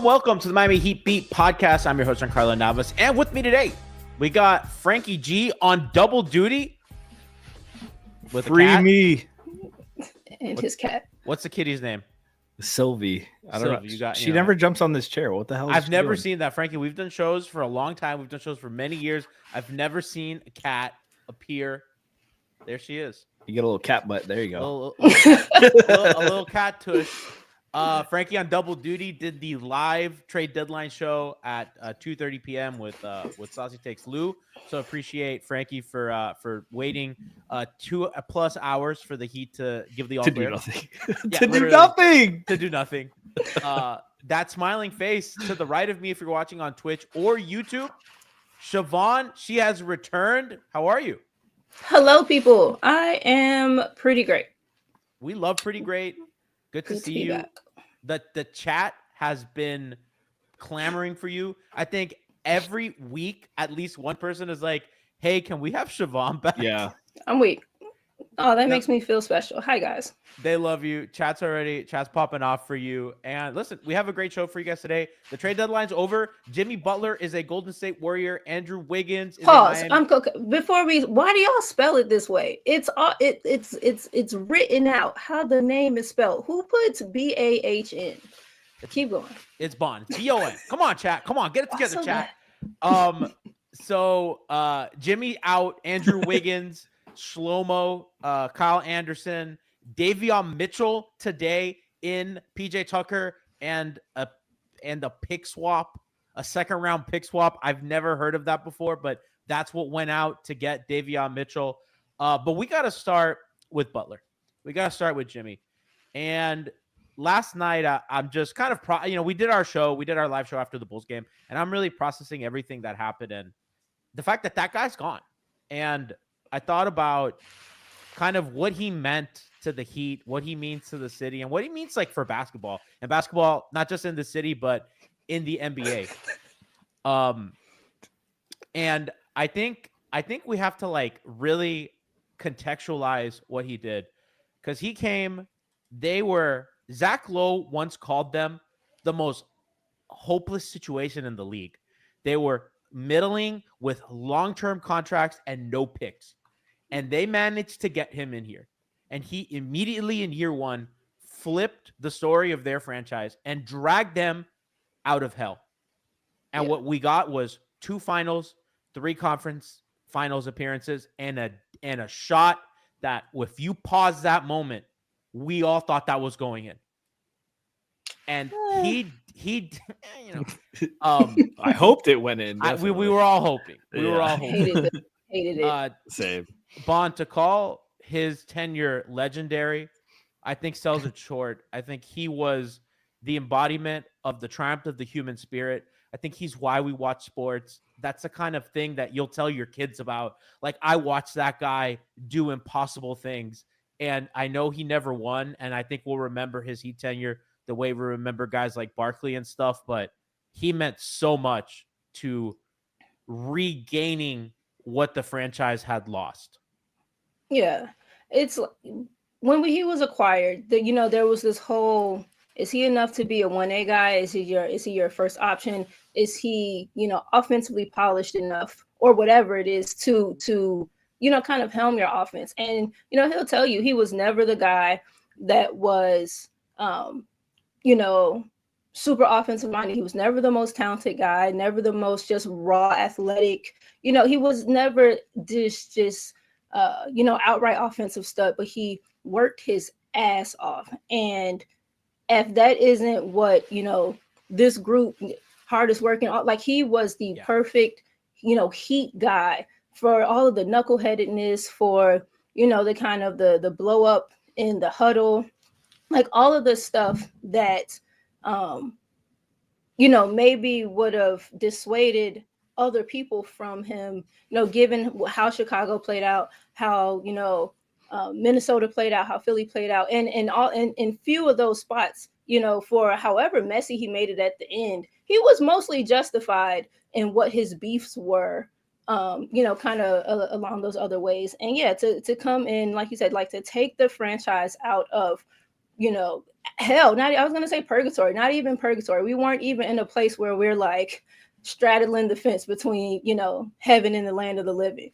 Welcome to the Miami Heat Beat podcast. I'm your host, Giancarlo Navas, and with me today, we got Franky G on double duty with Free a cat. Me and his cat. What's the kitty's name? Sylvie. I don't know. She know. never jumps on this chair. What the hell? I've never seen that, Franky. We've done shows for a long time. We've done shows for many years. I've never seen a cat appear. There she is. You get a little cat butt. There you go. A little cat tush. Franky on double duty did the live trade deadline show at 2:30 p.m. with Saucy Takes Lou. So appreciate Franky for waiting 2+ hours for the Heat to give the all clear. To do nothing. That smiling face to the right of me, if you're watching on Twitch or YouTube, Siobhan, she has returned. How are you? Hello, people. I am pretty great. We love pretty great. Good to see you. Back. The chat has been clamoring for you. I think every week, at least one person is like, hey, can we have Siobhan back? Yeah. I'm weak. Oh, that makes me feel special. Hi, guys. They love you. Chat's popping off for you. And listen, we have a great show for you guys today. The trade deadline's over. Jimmy Butler is a Golden State Warrior. Andrew Wiggins is Pause. Why do y'all spell it this way? It's written out how the name is spelled. Who puts BAHN? Keep going. It's Bon. BON. Come on, chat. Come on, get it together, chat. So Jimmy out, Andrew Wiggins, Shlomo, Kyle Anderson, Davion Mitchell today in PJ Tucker and a pick swap, a second round pick swap. I've never heard of that before, but that's what went out to get Davion Mitchell. But we got to start with Butler. We got to start with Jimmy. And last night, I'm just kind of, we did our live show after the Bulls game, and I'm really processing everything that happened and the fact that guy's gone. And I thought about kind of what he meant to the Heat, what he means to the city, and what he means like for basketball. And basketball, not just in the city, but in the NBA. And I think we have to like really contextualize what he did. Because he came, Zach Lowe once called them the most hopeless situation in the league. They were middling with long-term contracts and no picks. And they managed to get him in here. And he immediately in year one flipped the story of their franchise and dragged them out of hell. And what we got was 2 finals, 3 conference finals appearances, and a shot that if you pause that moment, we all thought that was going in. And he I hoped it went in. We were all hoping. We were all hoping. Hated it. Same. Bond, to call his tenure legendary, I think sells it short. I think he was the embodiment of the triumph of the human spirit. I think he's why we watch sports. That's the kind of thing that you'll tell your kids about. Like, I watched that guy do impossible things, and I know he never won, and I think we'll remember his Heat tenure the way we remember guys like Barkley and stuff, but he meant so much to regaining what the franchise had lost. Yeah. It's when he was acquired, there was this whole, is he enough to be a 1A guy? Is he your first option? Is he, offensively polished enough or whatever it is to kind of helm your offense? And, he'll tell you he was never the guy that was, super offensive minded. He was never the most talented guy, never the most just raw athletic. He was never just outright offensive stud, but he worked his ass off. And if that isn't what, this group hardest working, like he was the perfect, Heat guy for all of the knuckleheadedness, for, the kind of the blow up in the huddle, like all of the stuff that, maybe would have dissuaded other people from him, given how Chicago played out, how, Minnesota played out, how Philly played out, and in few of those spots, for however messy he made it at the end, he was mostly justified in what his beefs were, kind of along those other ways. And yeah, to come in, like you said, like to take the franchise out of, hell, not, I was gonna say purgatory, not even purgatory. We weren't even in a place where we're like straddling the fence between, heaven and the land of the living.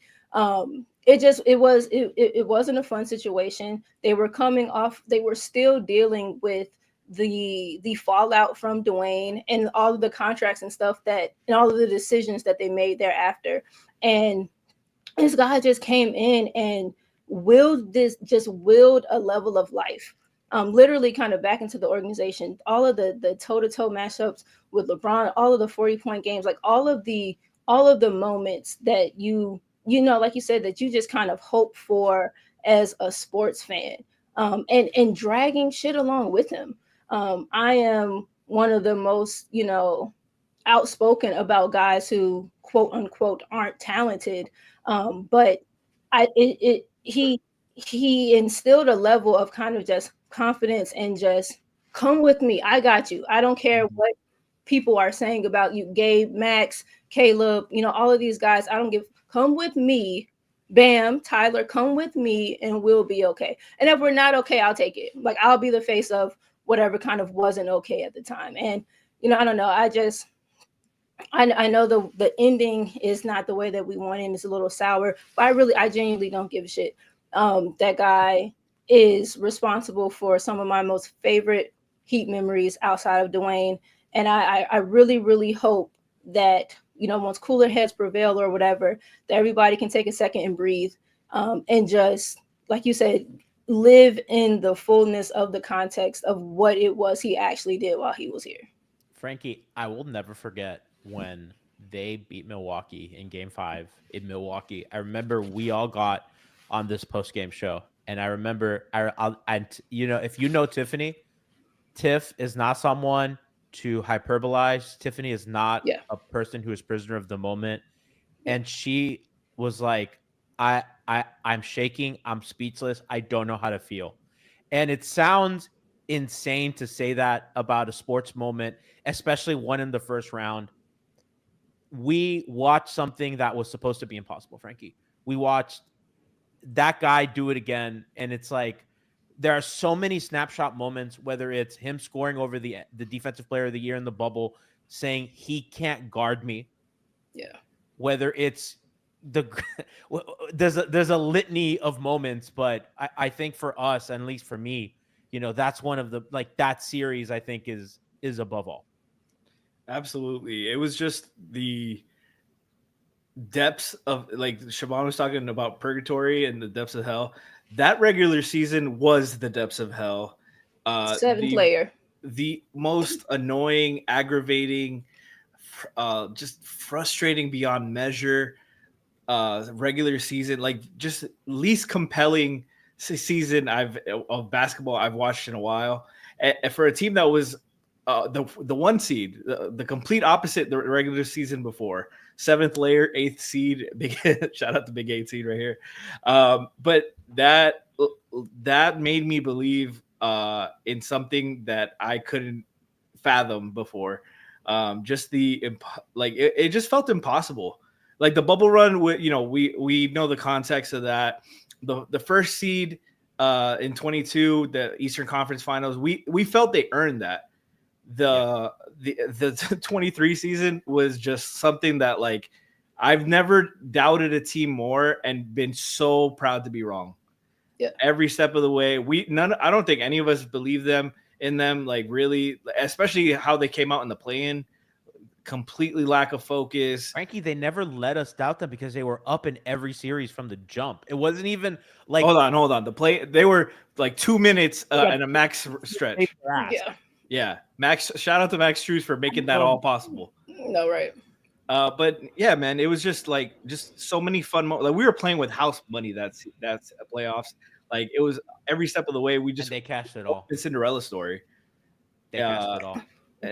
It wasn't a fun situation. They were still dealing with the fallout from Dwayne and all of the contracts and stuff and all of the decisions that they made thereafter. And this guy just came in and willed a level of life, literally kind of back into the organization. All of the toe-to-toe matchups with LeBron, all of the 40-point games, like all of the moments that like you said, that you just kind of hope for as a sports fan, and dragging shit along with him. I am one of the most, outspoken about guys who quote unquote aren't talented, but he instilled a level of kind of just confidence and just come with me. I got you. I don't care what people are saying about you, Gabe, Max, Caleb, all of these guys. Come with me. Bam, Tyler, come with me and we'll be okay. And if we're not okay, I'll take it. Like, I'll be the face of whatever kind of wasn't okay at the time. And, I don't know. I know the ending is not the way that we want it, and it's a little sour, but I genuinely don't give a shit. That guy is responsible for some of my most favorite Heat memories outside of Dwayne. And I really, really hope that, once cooler heads prevail or whatever, that everybody can take a second and breathe, and just, like you said, live in the fullness of the context of what it was he actually did while he was here. Franky, I will never forget when they beat Milwaukee in Game 5 in Milwaukee. I remember we all got on this post-game show, and I remember, if you know Tiffany, Tiff is not someone to hyperbolize. Tiffany is not a person who is prisoner of the moment. And she was like, I'm shaking. I'm speechless. I don't know how to feel. And it sounds insane to say that about a sports moment, especially one in the first round. We watched something that was supposed to be impossible, Franky. We watched that guy do it again. And it's like, there are so many snapshot moments, whether it's him scoring over the defensive player of the year in the bubble, saying he can't guard me. Yeah. Whether it's there's a litany of moments, but I think for us, and at least for me, that's one of the, like, that series I think is above all. Absolutely. It was just the depths of, like Siobhan was talking about purgatory and the depths of hell. That regular season was the depths of hell. Seventh layer. The most annoying, aggravating, just frustrating beyond measure regular season, like just least compelling season of basketball I've watched in a while. And for a team that was the one seed, the complete opposite the regular season before. 7th layer, 8th seed, big shout out to big 8th seed right here. But that made me believe in something that I couldn't fathom before. Just it just felt impossible. Like the bubble run, we know the context of that. The first seed in 22, the Eastern Conference Finals, we felt they earned that. The 23 season was just something that, like, I've never doubted a team more and been so proud to be wrong. Yeah. Every step of the way. I don't think any of us believe in them, like, really, especially how they came out in the play-in. Completely lack of focus. Franky, they never let us doubt them because they were up in every series from the jump. It wasn't even like, hold on. They were like 2 minutes and a max stretch. Yeah. Max, shout out to Max Strus for making that all possible. No, right. But yeah, man, it was just so many fun moments. Like, we were playing with house money. That's playoffs. Like, it was every step of the way. We just, they cashed it all. The Cinderella story. They cashed it all.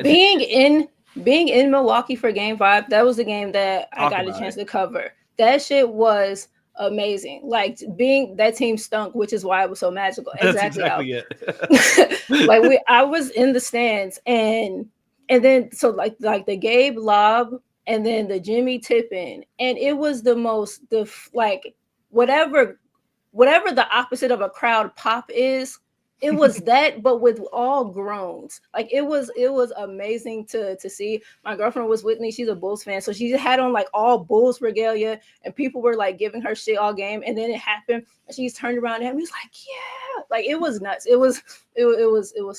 Being in being in Milwaukee for Game 5, that was the game that I got a chance to cover. That shit was amazing. Like being that team stunk, which is why it was so magical. That's exactly it. Like I was in the stands and then so like the Gabe lob and then the Jimmy tip in, and it was like whatever the opposite of a crowd pop is. It was that, but with all groans. Like it was amazing to see. My girlfriend was with me. She's a Bulls fan, so she had on like all Bulls regalia, and people were like giving her shit all game. And then it happened, and she's turned around at me. He's like, "Yeah!" Like it was nuts. It was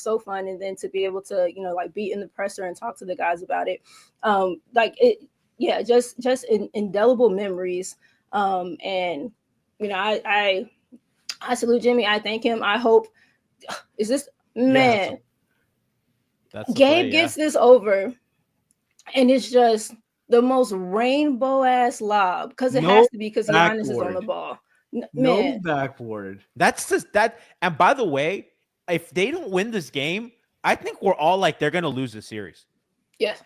so fun. And then to be able to like be in the presser and talk to the guys about it, like it, yeah, just indelible memories. And I salute Jimmy. I thank him. I hope. Is this man? That's Gabe gets this over, and it's just the most rainbow ass lob because it has to be because Giannis is on the ball. No backboard. That's just that. And by the way, if they don't win this game, I think we're all like they're gonna lose the series. Yes.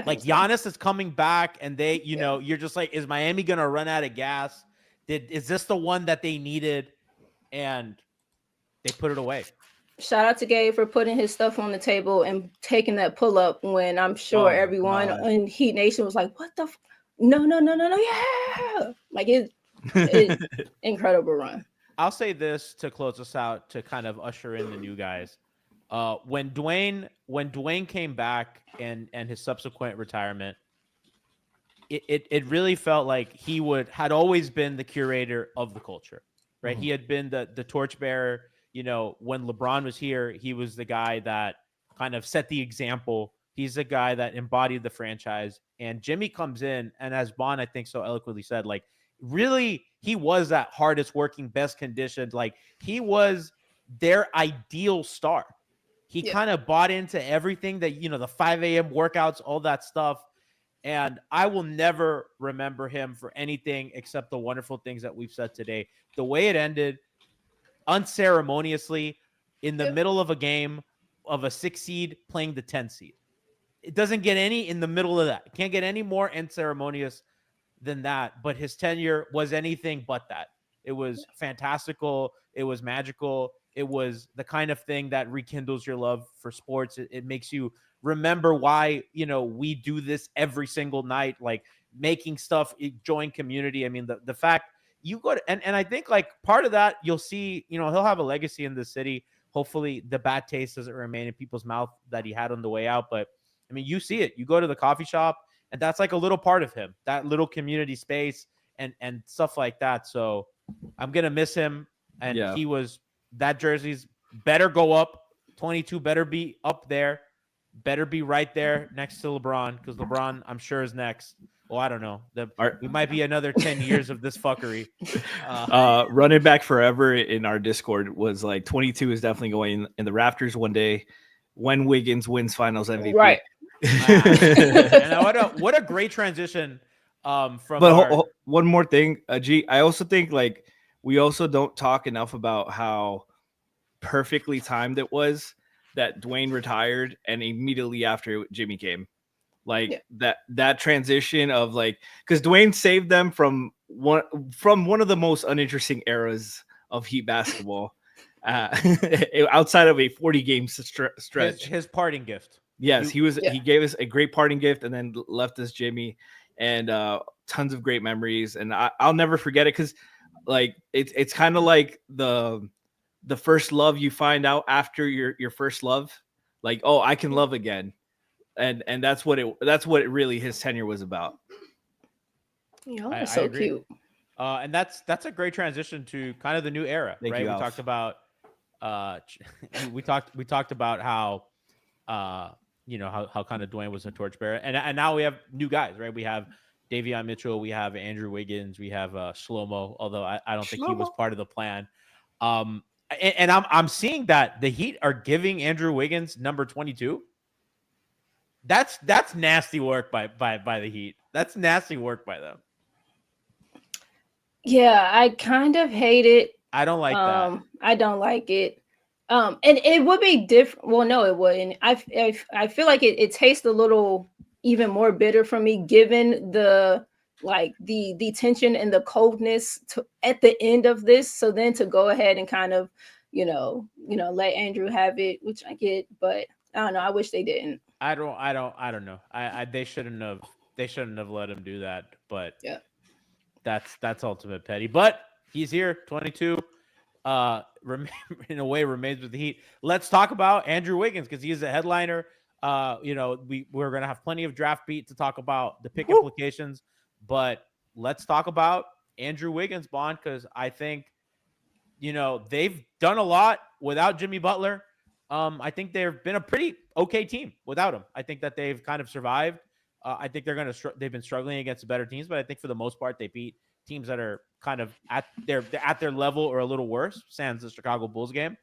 Like Giannis is coming back, and they, you're just like, is Miami gonna run out of gas? Is this the one that they needed? And they put it away. Shout out to Gabe for putting his stuff on the table and taking that pull up when I'm sure everyone in Heat Nation was like, "What the? No, yeah!" Like it's incredible run. I'll say this to close us out to kind of usher in the new guys. When Dwayne came back and his subsequent retirement, it really felt like he had always been the curator of the culture, right? Mm-hmm. He had been the torchbearer. When LeBron was here, he was the guy that kind of set the example. He's the guy that embodied the franchise. And Jimmy comes in, and as Bond, I think, so eloquently said, like, really, he was that hardest working, best conditioned. Like, he was their ideal star. He kind of bought into everything that, the 5 a.m. workouts, all that stuff. And I will never remember him for anything except the wonderful things that we've said today. The way it ended, unceremoniously, in the middle of a game of a 6 seed playing the 10 seed. It doesn't get any in the middle of that. It can't get any more unceremonious than that. But his tenure was anything but that. It was fantastical. It was magical. It was the kind of thing that rekindles your love for sports. It makes you remember why, we do this every single night, like making stuff, join community. I mean, the fact you go to, and I think like part of that, you'll see, he'll have a legacy in the city. Hopefully the bad taste doesn't remain in people's mouth that he had on the way out. But I mean, you see it, you go to the coffee shop, and that's like a little part of him, that little community space and stuff like that. So I'm going to miss him. And that jersey's better go up. 22 better be up there, better be right there next to LeBron, because LeBron, I'm sure, is next. Well, I don't know. We might be another 10 years of this fuckery. Running back forever in our Discord was like 22 is definitely going in the rafters one day when Wiggins wins Finals MVP. Right. And what a great transition from. But one more thing, G. I also think like we also don't talk enough about how perfectly timed it was that Dwayne retired and immediately after Jimmy came. Like that transition of like, because Dwayne saved them from one of the most uninteresting eras of Heat basketball, outside of a 40-game stretch. His parting gift. Yes, he gave us a great parting gift and then left us Jimmy, and tons of great memories. And I'll never forget it, because like it's kind of like the first love you find out after your first love. Like, oh, I can love again. And that's what it really, his tenure was about. That's so cute. And that's a great transition to kind of the new era, right? We talked about we talked about how how kind of Dwayne was a torchbearer, and now we have new guys, right? We have Davion Mitchell, we have Andrew Wiggins, we have Shlomo, although I don't think he was part of the plan. And I'm seeing that the Heat are giving Andrew Wiggins number 22. That's nasty work by the Heat. That's nasty work by them. Yeah, I kind of hate it. I don't like that. I don't like it. And it would be different. Well, no, it wouldn't. I feel like it tastes a little even more bitter for me, given the the tension and the coldness at the end of this. So then to go ahead and kind of, let Andrew have it, which I get, but I don't know. I wish they didn't. I don't know. They shouldn't have let him do that. But Yeah. That's ultimate petty. But he's here, 22. In a way remains with the Heat. Let's talk about Andrew Wiggins because he is a headliner. We're gonna have plenty of draft beat to talk about the pick implications, but let's talk about Andrew Wiggins, Bond, because I think they've done a lot without Jimmy Butler. I think they've been a pretty okay team without him. I think that they've kind of survived. I think they've been struggling against better teams, but I think for the most part they beat teams that are kind of at their level or a little worse, sans the Chicago Bulls game.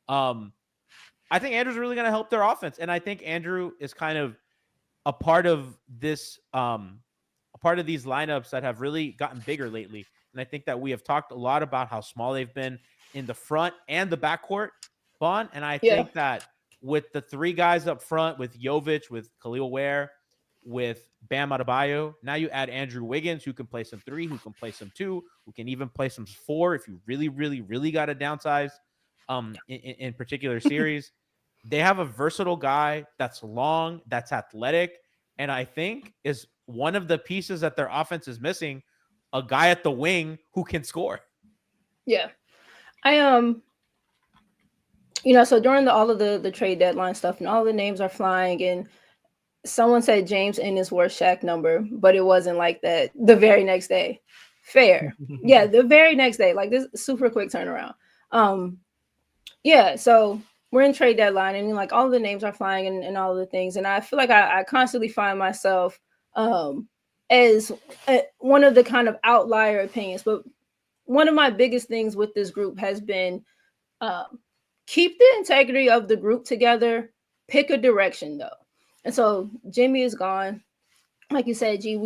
I think Andrew's really going to help their offense, and I think Andrew is kind of a part of this, a part of these lineups that have really gotten bigger lately. And I think that we have talked a lot about how small they've been in the front and the backcourt, Vaughn. And I think that with the three guys up front, with Jovic, with Khalil Ware, with Bam Adebayo, now you add Andrew Wiggins, who can play some 3, who can play some 2, who can even play some 4 if you really, really, really got to downsize in particular series. They have a versatile guy that's long, that's athletic, and I think is one of the pieces that their offense is missing, a guy at the wing who can score. Yeah. I so during all of the trade deadline stuff and all the names are flying, and someone said James Ennis wore Shaq number, but it wasn't like that the very next day. Fair. Yeah, the very next day. Like this super quick turnaround. Yeah, so we're in trade deadline and like all the names are flying and all of the things. And I feel like I constantly find myself as one of the kind of outlier opinions. But one of my biggest things with this group has been keep the integrity of the group together, pick a direction though. And so Jimmy is gone. Like you said, G,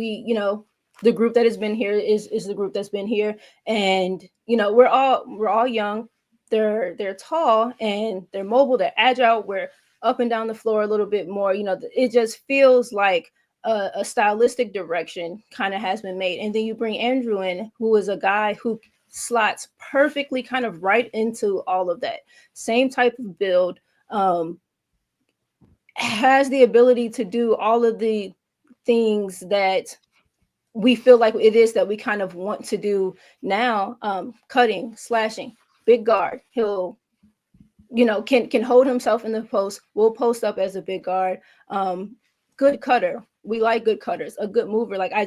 the group that has been here is the group that's been here. And, we're all young. They're tall and they're mobile, they're agile, we're up and down the floor a little bit more. It just feels like a stylistic direction kind of has been made. And then you bring Andrew in, who is a guy who slots perfectly kind of right into all of that. Same type of build, has the ability to do all of the things that we feel like it is that we kind of want to do now. Cutting, slashing, big guard. He'll, can hold himself in the post. Will post up as a big guard. Good cutter. We like good cutters. A good mover. Like I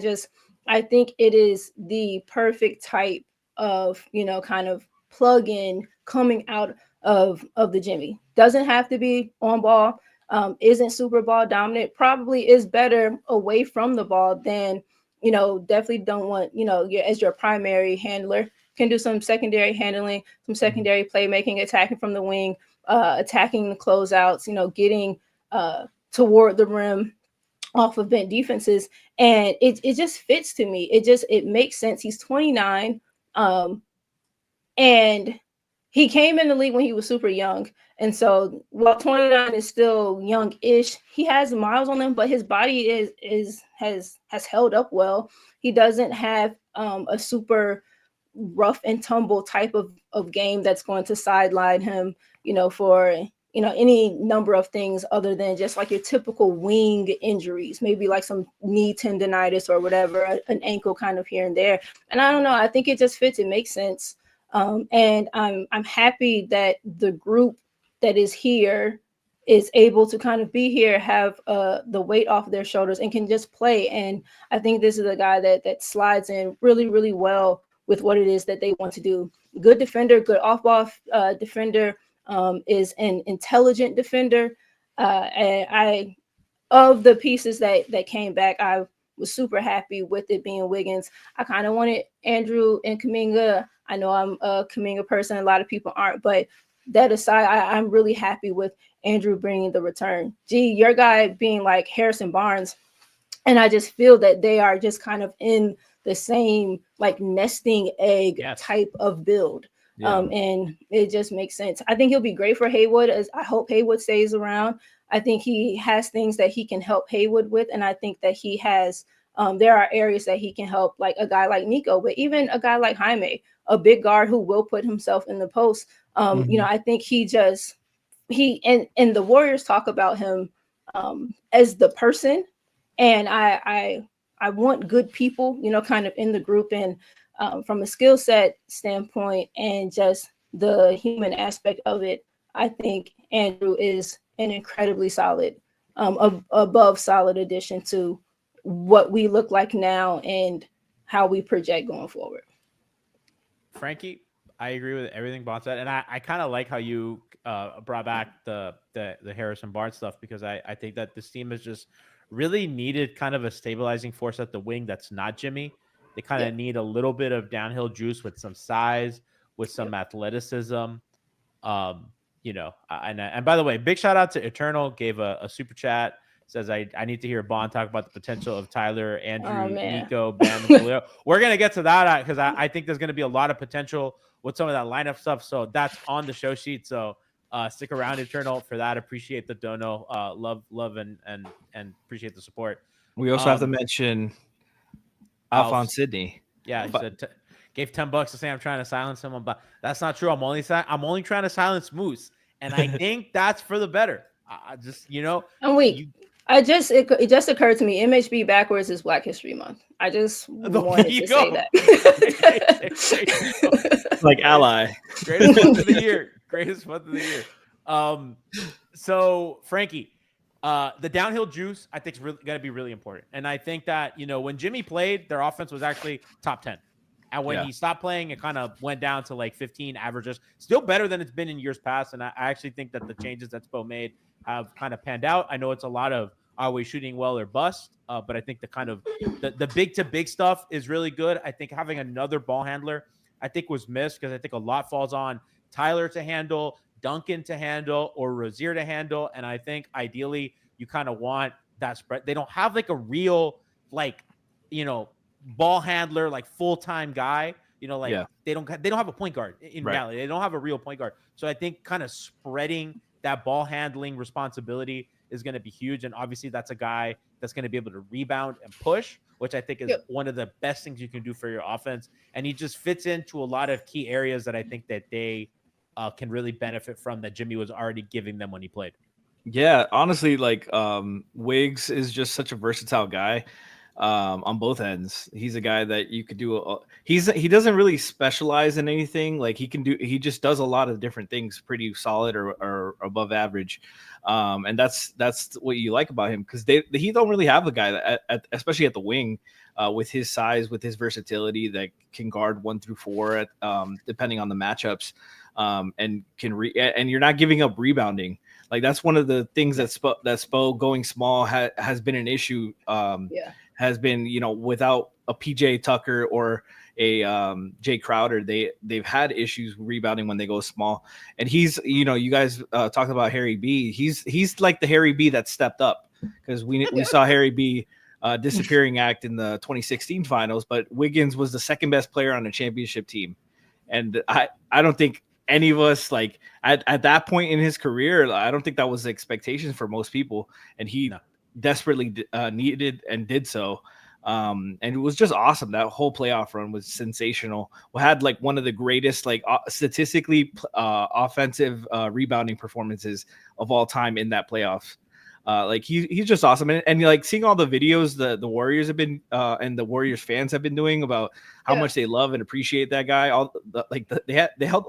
think it is the perfect type of, kind of plug in coming out of the Jimmy. Doesn't have to be on ball. Isn't super ball dominant. Probably is better away from the ball than, definitely don't want, as your primary handler. Can do some secondary handling, some secondary playmaking, attacking from the wing, attacking the closeouts, getting toward the rim off of bent defenses. And it just fits to me. It makes sense. He's 29. And he came in the league when he was super young. And so while 29 is still young-ish, he has miles on him, but his body has held up well. He doesn't have a super rough and tumble type of game that's going to sideline him, for any number of things other than just like your typical wing injuries, maybe like some knee tendonitis or whatever, an ankle kind of here and there. And I don't know, I think it just fits. It makes sense. And I'm happy that the group that is here is able to kind of be here, have the weight off their shoulders and can just play. And I think this is a guy that slides in really, really well with what it is that they want to do. Good defender, good off-ball defender, is an intelligent defender. And of the pieces that came back, I was super happy with it being Wiggins. I kind of wanted Andrew and Kuminga. I know I'm a Kuminga person. A lot of people aren't, but that aside, I'm really happy with Andrew bringing the return. Gee, your guy being like Harrison Barnes. And I just feel that they are just kind of in the same like nesting egg type of build. And it just makes sense. I think he'll be great for Haywood. As I hope Haywood stays around. I think he has things that he can help Haywood with, and I think that he has. There are areas that he can help, like a guy like Nico, but even a guy like Jaime, a big guard who will put himself in the post. You know, I think and the Warriors talk about him as the person, and I want good people, you know, kind of in the group, and from a skill set standpoint and just the human aspect of it, I think Andrew is an incredibly solid, above solid addition to what we look like now and how we project going forward. Franky, I agree with everything Bon said, and I kind of like how you brought back the Harrison Barnes stuff, because I think that this team has just really needed kind of a stabilizing force at the wing that's not Jimmy. They kind of need a little bit of downhill juice with some size, with some athleticism. You know, and by the way, big shout out to Eternal, gave a super chat. Says I need to hear Bon talk about the potential of Tyler, Andrew, Nico, Bam, and Khalil. We're gonna get to that because I think there's gonna be a lot of potential with some of that lineup stuff. So that's on the show sheet. So stick around, Eternal, for that. Appreciate the dono. Love and appreciate the support. We also have to mention Alphonse Sidney. Yeah, he said gave $10 to say I'm trying to silence him, but that's not true. I'm only trying to silence Moose, and I think that's for the better. I just, you know, I'm weak. It just occurred to me, MHB backwards is Black History Month. I just wanted to say that. Like ally. Greatest month of the year. Greatest month of the year. So Franky, the downhill juice I think is really going to be really important. And I think that, you know, when Jimmy played, their offense was actually top 10. And when he stopped playing, it kind of went down to like 15 averages. Still better than it's been in years past. And I actually think that the changes that Spo made have kind of panned out. I know it's a lot of are we shooting well or bust, but I think the kind of the big to big stuff is really good. I think having another ball handler, I think, was missed, because I think a lot falls on Tyler to handle, Duncan to handle, or Rozier to handle. And I think ideally you kind of want that spread. They don't have like a real, like, you know, ball handler, like full-time guy, you know, like they don't have a point guard in reality. They don't have a real point guard. So I think kind of spreading that ball handling responsibility is going to be huge. And obviously that's a guy that's going to be able to rebound and push, which I think is one of the best things you can do for your offense. And he just fits into a lot of key areas that I think that they can really benefit from, that Jimmy was already giving them when he played. Yeah, honestly, like Wiggs is just such a versatile guy. On both ends. He's a guy that you could do. He doesn't really specialize in anything. Like he just does a lot of different things, pretty solid or above average. And that's what you like about him, because he don't really have a guy that, especially at the wing, with his size, with his versatility, that can guard 1 through 4 depending on the matchups, and and you're not giving up rebounding. Like that's one of the things that Spo going small has been an issue. Has been, you know, without a PJ Tucker or a Jay Crowder, they've had issues rebounding when they go small. And he's, you know, you guys talked about Harry B. He's like the Harry B that stepped up, because we saw Harry B disappearing act in the 2016 finals, but Wiggins was the second best player on the championship team. And I don't think any of us, like at that point in his career, I don't think that was the expectations for most people. And he desperately needed and did so. And it was just awesome. That whole playoff run was sensational. We had like one of the greatest, like statistically offensive rebounding performances of all time in that playoffs. Like he's just awesome. And like seeing all the videos the Warriors have been and the Warriors fans have been doing about how much they love and appreciate that guy. They held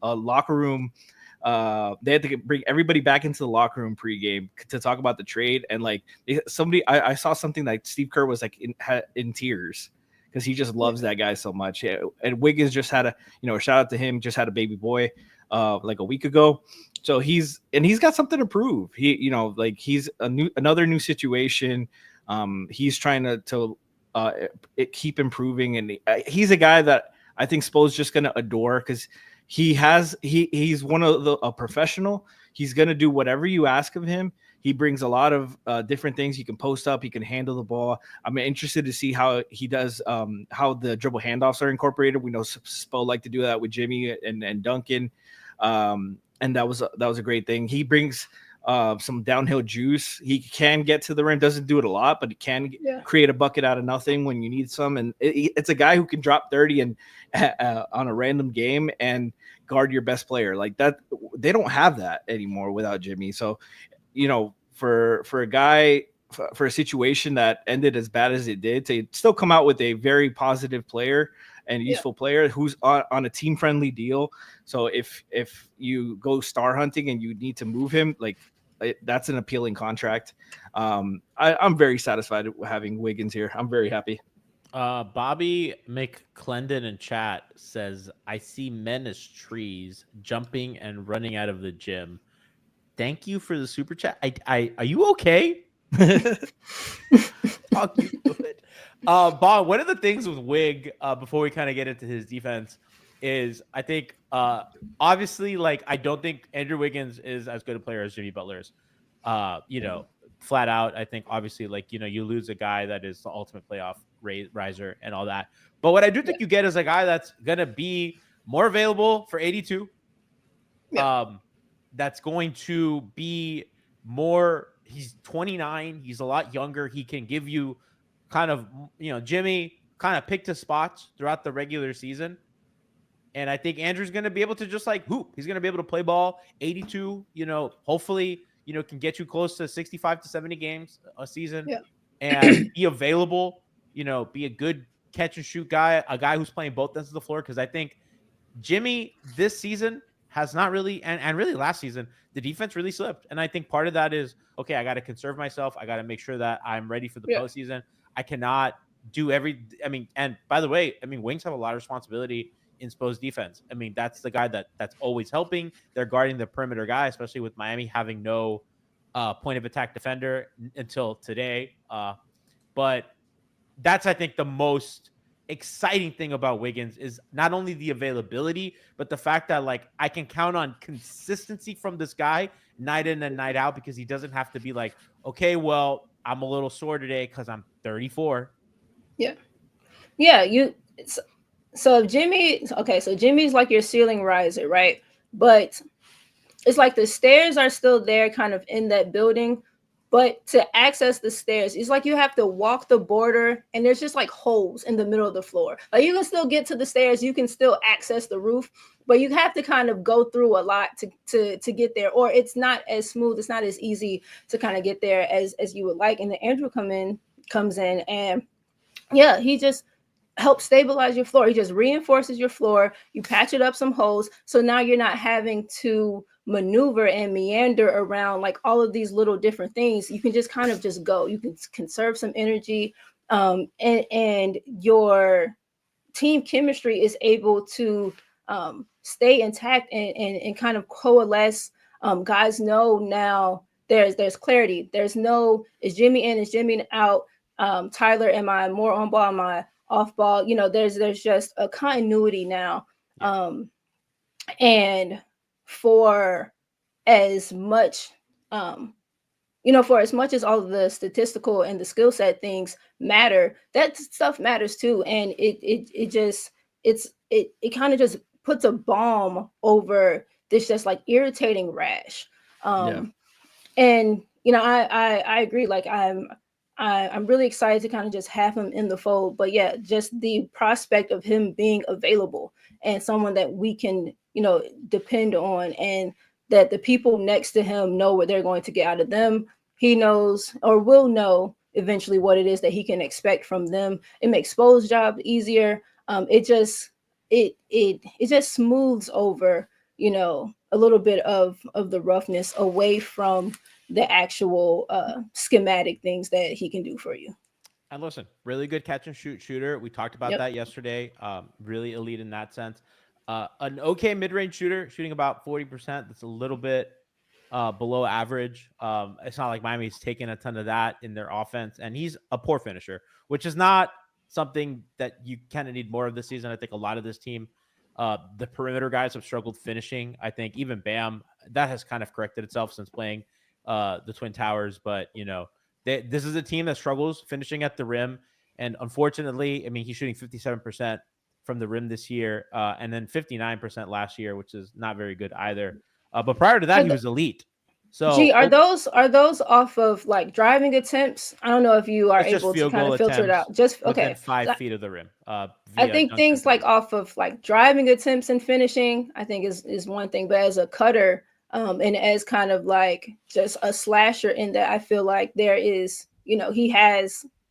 a locker room. They had to bring everybody back into the locker room pregame to talk about the trade. And like I saw something like Steve Kerr was like in tears, because he just loves that guy so much. Yeah. And Wiggins just had shout out to him, just had a baby boy like a week ago. So he's got something to prove. He's another new situation. He's trying to keep improving. And he's a guy that I think Spo's just going to adore, because he's one of a professional. He's going to do whatever you ask of him. He brings a lot of different things. He can post up. He can handle the ball. I'm interested to see how he does, how the dribble handoffs are incorporated. We know Spo like to do that with Jimmy and Duncan. And that was a great thing. He brings some downhill juice. He can get to the rim, doesn't do it a lot, but he can create a bucket out of nothing when you need some. And it's a guy who can drop 30 and on a random game and guard your best player like that. They don't have that anymore without Jimmy. So, for a guy, for a situation that ended as bad as it did, to still come out with a very positive player and useful player who's on a team friendly deal. So if you go star hunting and you need to move him, like, that's an appealing contract. I'm very satisfied with having Wiggins here. I'm very happy. Bobby McClendon in chat says, I see men as trees jumping and running out of the gym. Thank you for the super chat. Are you okay? Fuck you good. Bob, one of the things with Wig, before we kind of get into his defense, is I think obviously, like, I don't think Andrew Wiggins is as good a player as Jimmy Butler is. Flat out, I think obviously, like, you lose a guy that is the ultimate playoff riser and all that. But what I do think you get is a guy that's gonna be more available for 82. That's going to be more. He's 29. He's a lot younger. He can give you kind of, Jimmy kind of picked his spots throughout the regular season. And I think Andrew's going to be able to just like hoop. He's going to be able to play ball 82, hopefully, can get you close to 65 to 70 games a season and be available, be a good catch and shoot guy, a guy who's playing both ends of the floor. Cause I think Jimmy this season has not really, and really last season, the defense really slipped. And I think part of that is, okay, I got to conserve myself. I got to make sure that I'm ready for the postseason. I cannot do and by the way, wings have a lot of responsibility in Spo's defense. That's the guy that's always helping. They're guarding the perimeter guy, especially with Miami having no point of attack defender until today. But that's, I think, the most exciting thing about Wiggins is not only the availability, but the fact that, like, I can count on consistency from this guy night in and night out, because he doesn't have to be like, okay, well, I'm a little sore today because I'm 34. So Jimmy's like your ceiling riser, right? But it's like the stairs are still there kind of in that building, but to access the stairs, it's like you have to walk the border and there's just like holes in the middle of the floor. Like, you can still get to the stairs, you can still access the roof, but you have to kind of go through a lot to get there, or it's not as smooth, it's not as easy to kind of get there as you would like. And then Andrew comes in and he just helps stabilize your floor. He just reinforces your floor. You patch it up some holes. So now you're not having to maneuver and meander around like all of these little different things. You can just kind of just go. You can conserve some energy. And your team chemistry is able to stay intact and kind of coalesce. Guys know now there's clarity. There's no, is Jimmy in, is Jimmy out? Tyler, am I more on ball? Am I off ball? There's just a continuity now. And for as much as all of the statistical and the skill set things matter, that stuff matters too. And it kind of just puts a balm over this just like irritating rash. And I agree. Like, I'm really excited to kind of just have him in the fold. But just the prospect of him being available and someone that we can, depend on, and that the people next to him know what they're going to get out of them. He knows, or will know eventually, what it is that he can expect from them. It makes Spo's job easier. It just smooths over, a little bit of the roughness away from the actual schematic things that he can do for you. And listen, really good catch and shoot shooter. We talked about that yesterday. Really elite in that sense. An okay mid-range shooter, shooting about 40%. That's a little bit below average. It's not like Miami's taking a ton of that in their offense. And he's a poor finisher, which is not something that you kind of need more of this season. I think a lot of this team, the perimeter guys have struggled finishing. I think even Bam, that has kind of corrected itself since playing the Twin Towers. But this is a team that struggles finishing at the rim, and unfortunately, I mean, he's shooting 57% from the rim this year, and then 59% last year, which is not very good either. But prior to that, he was elite. So, are those off of like driving attempts? I don't know if you are able to kind of filter it out. Just within 5 feet of the rim. I think things like off of like driving attempts and finishing, I think is one thing. But as a cutter, and as kind of like just a slasher in that, I feel like there is,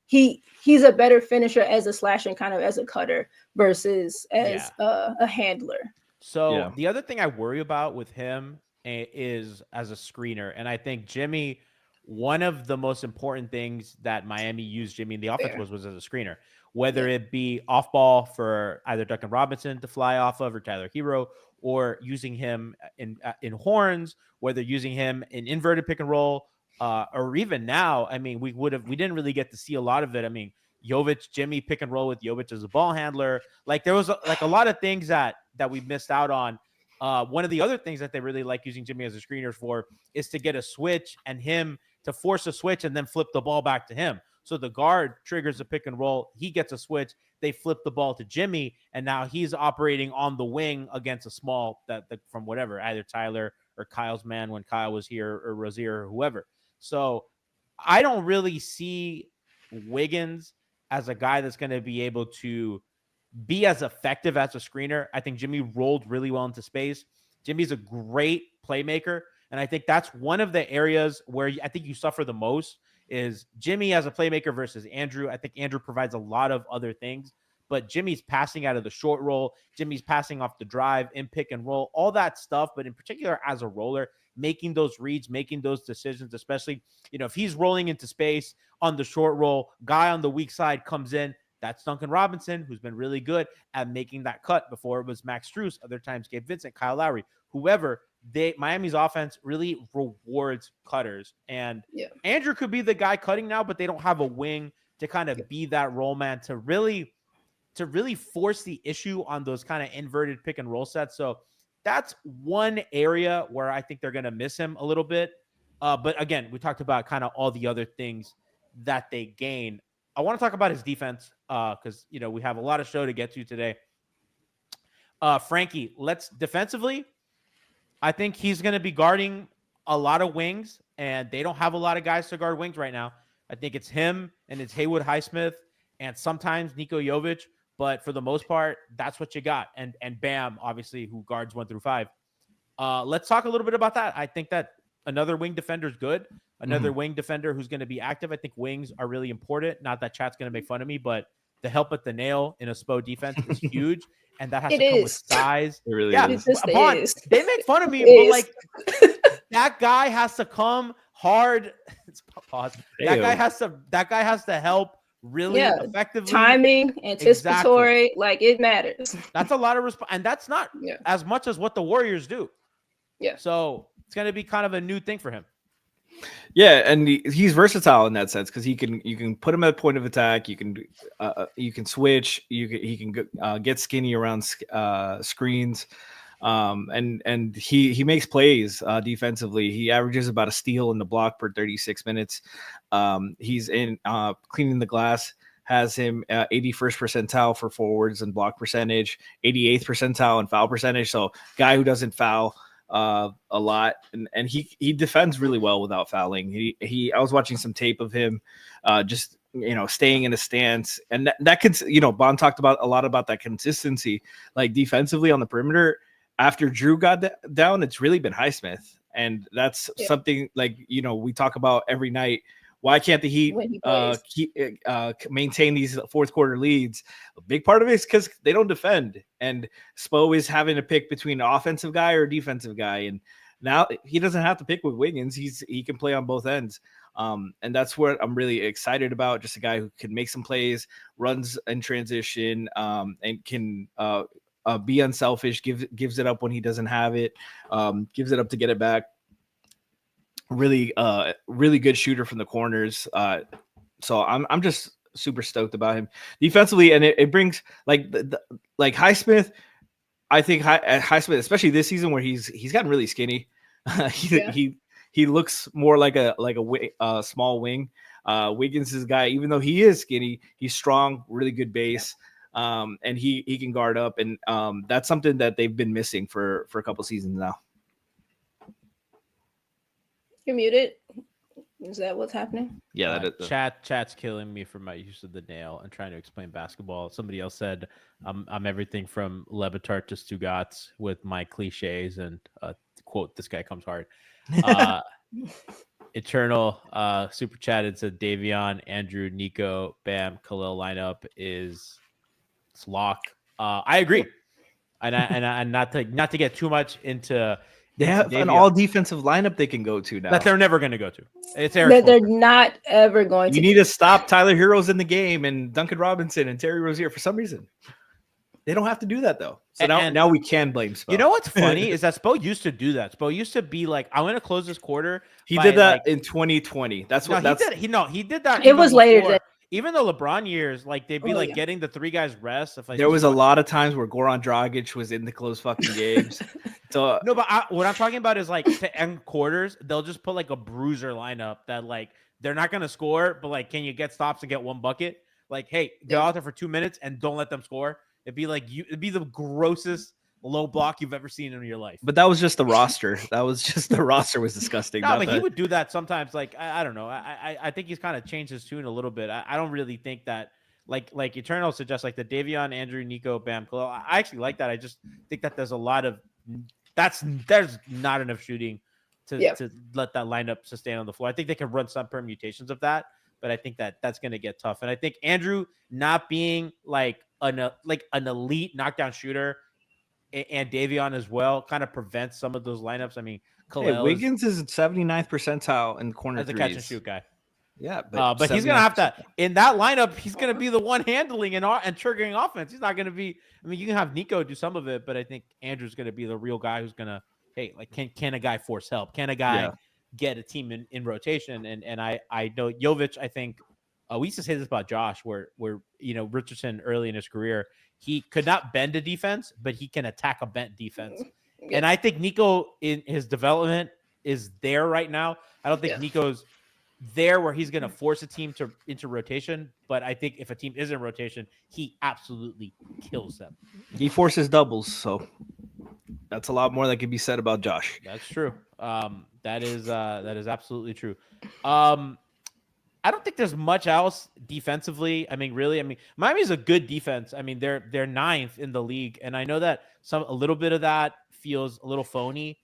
he's a better finisher as a slasher and kind of as a cutter versus as a handler. So the other thing I worry about with him is as a screener. And I think Jimmy, one of the most important things that Miami used Jimmy in the offense was as a screener, whether it be off ball for either Duncan Robinson to fly off of or Tyler Hero, or using him in horns, whether using him in inverted pick and roll, or even now, I mean, we didn't really get to see a lot of it. I mean, Jovic, Jimmy pick and roll with Jovic as a ball handler. Like there was a lot of things that we missed out on. One of the other things that they really like using Jimmy as a screener for is to get a switch and him to force a switch and then flip the ball back to him. So the guard triggers a pick and roll. He gets a switch. They flip the ball to Jimmy, and now he's operating on the wing against a small that from whatever, either Tyler or Kyle's man when Kyle was here, or Rozier or whoever. So I don't really see Wiggins as a guy that's going to be able to be as effective as a screener. I think Jimmy rolled really well into space. Jimmy's a great playmaker, and I think that's one of the areas where I think you suffer the most is Jimmy as a playmaker versus Andrew. I think Andrew provides a lot of other things, but Jimmy's passing out of the short roll. Jimmy's passing off the drive, in pick and roll, all that stuff. But in particular, as a roller, making those reads, making those decisions, especially, if he's rolling into space on the short roll, guy on the weak side comes in. That's Duncan Robinson, who's been really good at making that cut. Before it was Max Strus, other times Gabe Vincent, Kyle Lowry, whoever. Miami's offense really rewards cutters, and Andrew could be the guy cutting now, but they don't have a wing to kind of be that roll man to really force the issue on those kind of inverted pick and roll sets. So that's one area where I think they're going to miss him a little bit. But again, we talked about kind of all the other things that they gain. I want to talk about his defense because, we have a lot of show to get to today. Franky, let's defensively. I think he's going to be guarding a lot of wings, and they don't have a lot of guys to guard wings right now. I think it's him and it's Haywood Highsmith and sometimes Niko Jovic, but for the most part, that's what you got. And Bam, obviously, who guards 1 through 5. Let's talk a little bit about that. I think that another wing defender is good. Another wing defender who's going to be active. I think wings are really important. Not that chat's going to make fun of me, but the help at the nail in a SPO defense is huge. And that has to come with size. It really is. They make fun of me, but like that guy has to come hard. Pause. That guy has to help really effectively. Timing, anticipatory, like it matters. That's a lot of and that's not as much as what the Warriors do. Yeah. So it's going to be kind of a new thing for him. Yeah, and he's versatile in that sense because you can put him at point of attack. You can switch. He can get skinny around screens, and he makes plays defensively. He averages about a steal in the block per 36 minutes. He's in cleaning the glass. Has him 81st percentile for forwards and block percentage, 88th percentile in foul percentage. So guy who doesn't foul a lot, and he defends really well without fouling. I was watching some tape of him just staying in a stance, and that could Bond talked about a lot about that consistency, like defensively on the perimeter. After Drew got down, it's really been Highsmith, and that's something like we talk about every night. Why can't the Heat maintain these fourth quarter leads? A big part of it is because they don't defend. And Spo is having to pick between an offensive guy or a defensive guy. And now he doesn't have to pick with Wiggins. He can play on both ends. And that's what I'm really excited about. Just a guy who can make some plays, runs in transition, and can be unselfish, gives it up when he doesn't have it, gives it up to get it back. Really good shooter from the corners. So I'm just super stoked about him defensively, and it brings like Highsmith. I think Highsmith, especially this season where he's gotten really skinny. He he looks more like a small wing. Wiggins is a guy, even though he is skinny, he's strong, really good base. And he can guard up, and that's something that they've been missing for a couple seasons now. You're muted. Is that what's happening? Yeah, that is. Chat's killing me for my use of the nail and trying to explain basketball. Somebody else said I'm everything from Levitard to Stugotz with my cliches, and quote, "This guy comes hard." Eternal super chatted said Davion, Andrew, Nico, Bam, Khalil lineup is lock. I agree, and not to get too much into. They have an all defensive lineup they can go to now. That they're never going to go to. It's that they're not ever going to. You need to stop Tyler Heroes in the game and Duncan Robinson and Terry Rozier for some reason. They don't have to do that though. So now we can blame Spo. You know what's funny is that Spo used to do that. Spo used to be like, I'm going to close this quarter. He did that in 2020. That's what he did that. It was later. Even the LeBron years, like they'd be getting the three guys rest. If there was a lot of times where Goran Dragic was in the close fucking games. So no, but what I'm talking about is like to end quarters, they'll just put like a bruiser lineup that like they're not gonna score, but like, can you get stops and get one bucket? Like, hey, go out there for 2 minutes and don't let them score. It'd be the grossest low block you've ever seen in your life. But that was just the roster. The roster was disgusting. No, but he would do that sometimes. Like, I don't know. I think he's kind of changed his tune a little bit. I don't really think that like Eternal suggests like the Davion, Andrew, Nico, Bam, Khalil. I actually like that. I just think that there's a lot of there's not enough shooting to let that lineup sustain on the floor. I think they can run some permutations of that, but I think that that's going to get tough. And I think Andrew not being like an elite knockdown shooter, and Davion as well kind of prevents some of those lineups. I mean, Wiggins is 79th percentile in corner as a catch and shoot guy. Yeah, but he's gonna have to in that lineup. He's gonna be the one handling and triggering offense. He's not gonna be. I mean, you can have Nico do some of it, but I think Andrew's gonna be the real guy who's gonna. Hey, like, can a guy force help? Can a guy get a team in rotation? And I know Jovic. I think we used to say this about Josh, where Richardson early in his career. He could not bend a defense, but he can attack a bent defense. Yeah. And I think Nico in his development is there right now. I don't think Nico's there where he's going to force a team into rotation. But I think if a team is in rotation, he absolutely kills them. He forces doubles. So that's a lot more that can be said about Josh. That's true. That is absolutely true. I don't think there's much else defensively. I mean, Miami's a good defense. I mean, they're ninth in the league, and I know that a little bit of that feels a little phony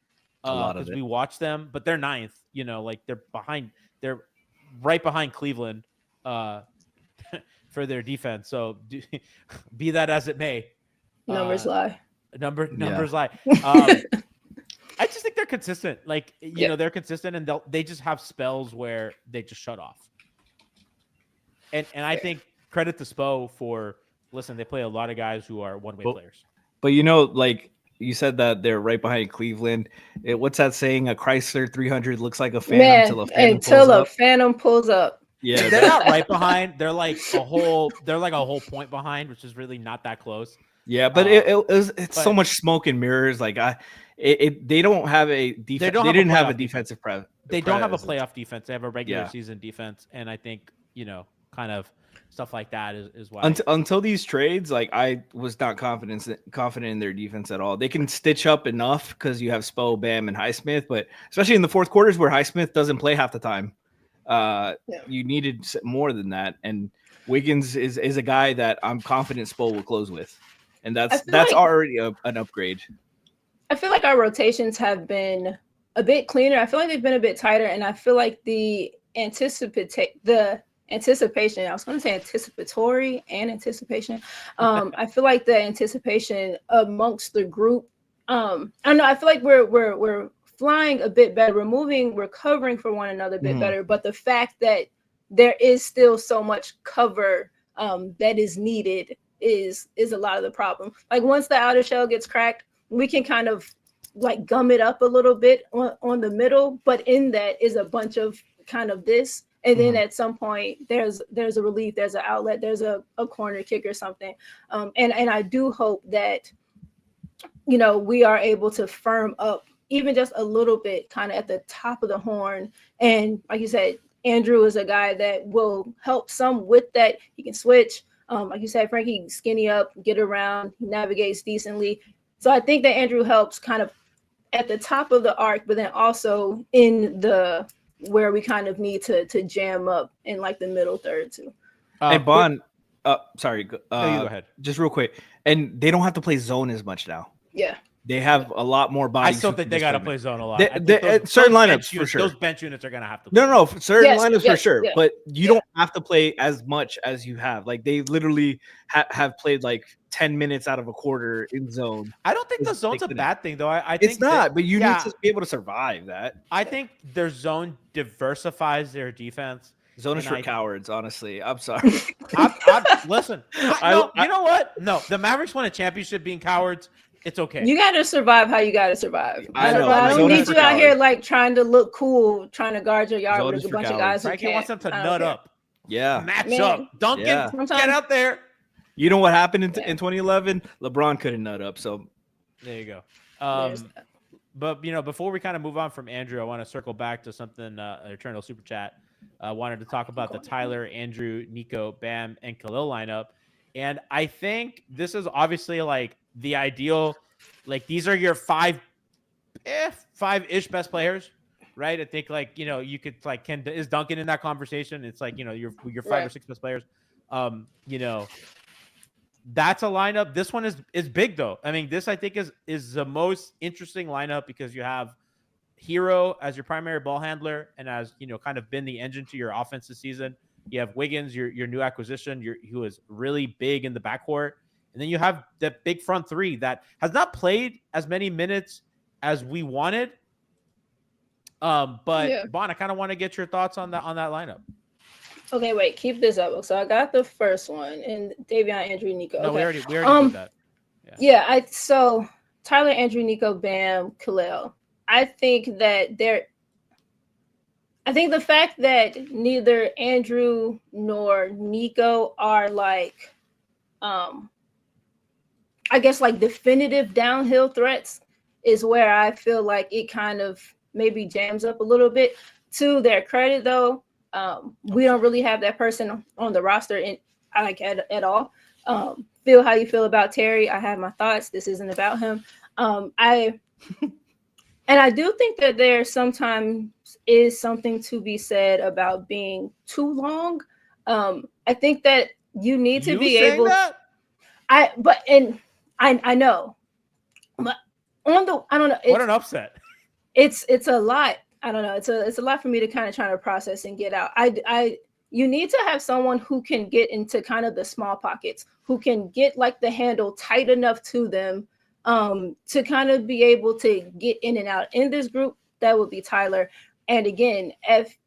because we watch them, but they're ninth. Like they're right behind Cleveland for their defense. So be that as it may, numbers lie. Numbers lie. I just think they're consistent. Like they're consistent, and they just have spells where they just shut off. And I think credit to Spo for they play a lot of guys who are one-way players. But like you said that they're right behind Cleveland. What's that saying? A Chrysler 300 looks like a Phantom until a Phantom pulls up. Yeah, they're not right behind. They're like a whole point behind, which is really not that close. Yeah, but it's so much smoke and mirrors. Like they don't have a defense. They didn't have a defensive They don't have a playoff defense. They have a regular season defense, and I think kind of stuff like that is why until these trades, like I was not confident in their defense at all. They can stitch up enough because you have Spo, Bam, and Highsmith, but especially in the fourth quarters where Highsmith doesn't play half the time, you needed more than that. And Wiggins is a guy that I'm confident Spo will close with, and that's already an upgrade. I feel like our rotations have been a bit cleaner. I feel like they've been a bit tighter, and I feel like the anticipation. I was going to say anticipatory and anticipation. I feel like the anticipation amongst the group. I don't know. I feel like we're flying a bit better. We're covering for one another a bit better. But the fact that there is still so much cover that is needed is a lot of the problem. Like once the outer shell gets cracked, we can kind of like gum it up a little bit on the middle. But in that is a bunch of kind of this. And then at some point, there's a relief, there's an outlet, there's a corner kick or something. And I do hope that, we are able to firm up even just a little bit kind of at the top of the horn. And like you said, Andrew is a guy that will help some with that. He can switch. Like you said, Franky skinny up, get around, he navigates decently. So I think that Andrew helps kind of at the top of the arc, but then also in the where we kind of need to jam up in like the middle third too. Hey, Bond. Sorry. No, you go ahead. Just real quick. And they don't have to play zone as much now. Yeah. They have a lot more I bodies. still think they got to play zone a lot. Certain lineups for sure. Those bench units are going to have to play. No, certain lineups for sure. Yeah. But you don't have to play as much as you have. Like they literally have played like 10 minutes out of a quarter in zone. I don't think the zone's a bad thing, though. I think it's not, but you need to be able to survive that. I think their zone diversifies their defense. Zone is for cowards, honestly. I'm sorry. Listen, you know what? No, the Mavericks won a championship being cowards. It's okay. You got to survive how you got to survive. I know. I don't need you out here like trying to look cool, trying to guard your yard with a bunch of guys. Franky wants them to nut up. Yeah. Match up. Duncan, get out there. You know what happened in 2011? LeBron couldn't nut up. So there you go. But before we kind of move on from Andrew, I want to circle back to something. Eternal Super Chat wanted to talk about the Tyler, Andrew, Nico, Bam, and Khalil lineup, and I think this is obviously like the ideal. Like these are your five-ish best players, right? I think you could like is Duncan in that conversation? It's like your 5 or 6 best players. That's a lineup. This one is big though. I mean, this I think is the most interesting lineup because you have Hero as your primary ball handler and as kind of been the engine to your offense this season. You have Wiggins, your new acquisition, who is really big in the backcourt, and then you have the big front three that has not played as many minutes as we wanted. But Bon, I kind of want to get your thoughts on that lineup. Okay, wait, keep this up. So I got the first one, and Davion, Andrew, Nico. No, okay. we already did that. So Tyler, Andrew, Nico, Bam, Khalil. I think the fact that neither Andrew nor Nico are like, I guess like definitive downhill threats is where I feel like it kind of maybe jams up a little bit. To their credit, though, we don't really have that person on the roster at all. Feel how you feel about Terry. I have my thoughts. This isn't about him. And I do think that there sometimes is something to be said about being too long. I think that you need to be able. I know, but I don't know. What an upset! It's a lot. I don't know. It's a lot for me to kind of try to process and get out. You need to have someone who can get into kind of the small pockets, who can get like the handle tight enough to them to kind of be able to get in and out. In this group, that would be Tyler. And again, if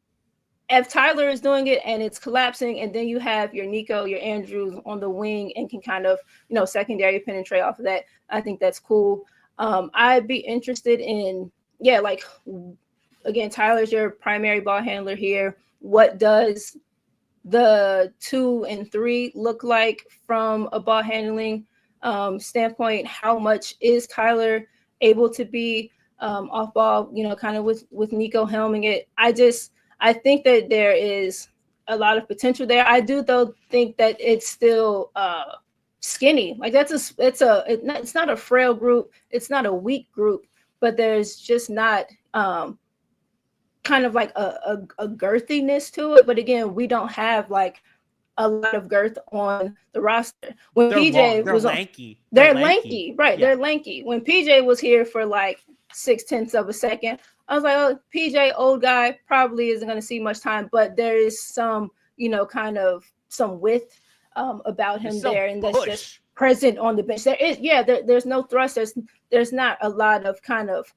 Tyler is doing it and it's collapsing, and then you have your Nico, your Andrews on the wing and can kind of, secondary penetrate off of that, I think that's cool. I'd be interested in, again, Tyler's your primary ball handler here. What does the 2 and 3 look like from a ball handling standpoint? How much is Tyler able to be off ball, kind of with Nico helming it? I think that there is a lot of potential there. I do though think that it's still skinny. Like it's not a frail group. It's not a weak group, but there's just not kind of like a girthiness to it. But again, we don't have like a lot of girth on the roster. When PJ was lanky. They're lanky, right? Yeah. They're lanky. When PJ was here for like 0.6 of a second, I was like, oh, PJ, old guy, probably isn't going to see much time, but there is some, kind of some width about him there, and that's just present on the bench. There is, there's no thrust. There's not a lot of kind of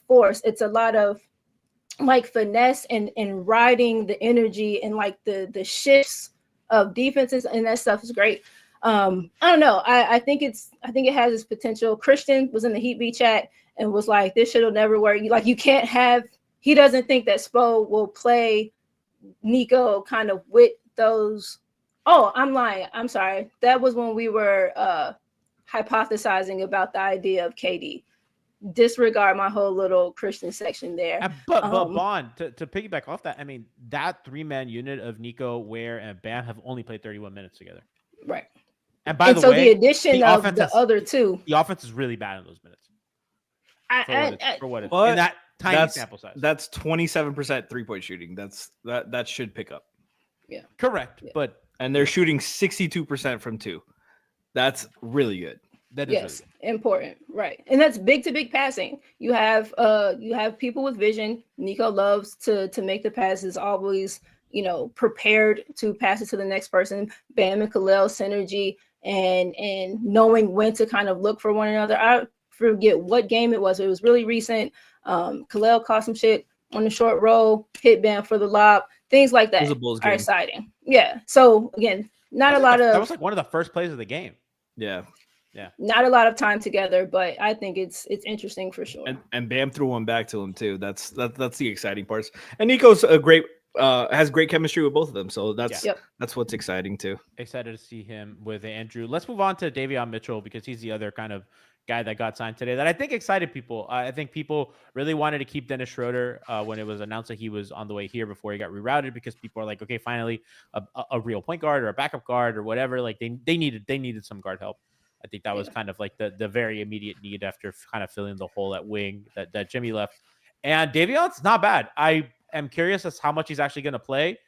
force. It's a lot of like finesse and riding the energy and like the shifts of defenses, and that stuff is great. I don't know. I think it has its potential. Christian was in the Heat B chat and was like, this shit'll never work. You can't have, he doesn't think that Spo will play Nico kind of with those. Oh, I'm lying. I'm sorry. That was when we were hypothesizing about the idea of KD. disregard my whole little Christian section there. But Bond, to piggyback off that, I mean, that 3-man unit of Nico, Ware, and Bam have only played 31 minutes together. Right. And by the way, the addition of the other two, the offense is really bad in those minutes. For what it's in that tiny sample size. That's 27% 3-point shooting. That should pick up. Yeah. Correct. Yeah. And they're shooting 62% from 2. That's really good. That is really good. Important, right? And that's big to big passing. You have people with vision. Nico loves to make the passes, always, prepared to pass it to the next person. Bam and Khalil synergy and knowing when to kind of look for one another. I forget what game it was. It was really recent. Khalil caught some shit on the short roll, hit Bam for the lob. Things like that are exciting. Yeah. So again, not a lot of. That was like one of the first plays of the game. Yeah. Yeah. Not a lot of time together, but I think it's interesting for sure. And Bam threw one back to him too. That's the exciting parts. And Nico's has great chemistry with both of them. So that's what's exciting too. Excited to see him with Andrew. Let's move on to Davion Mitchell because he's the other kind of guy that got signed today that I think excited people. I think people really wanted to keep Dennis Schroeder when it was announced that he was on the way here before he got rerouted, because people are like, okay, finally a real point guard or a backup guard or whatever. Like they needed some guard help. I think that was kind of like the very immediate need after kind of filling the hole at wing that Jimmy left. And Davion's not bad. I am curious as how much he's actually going to play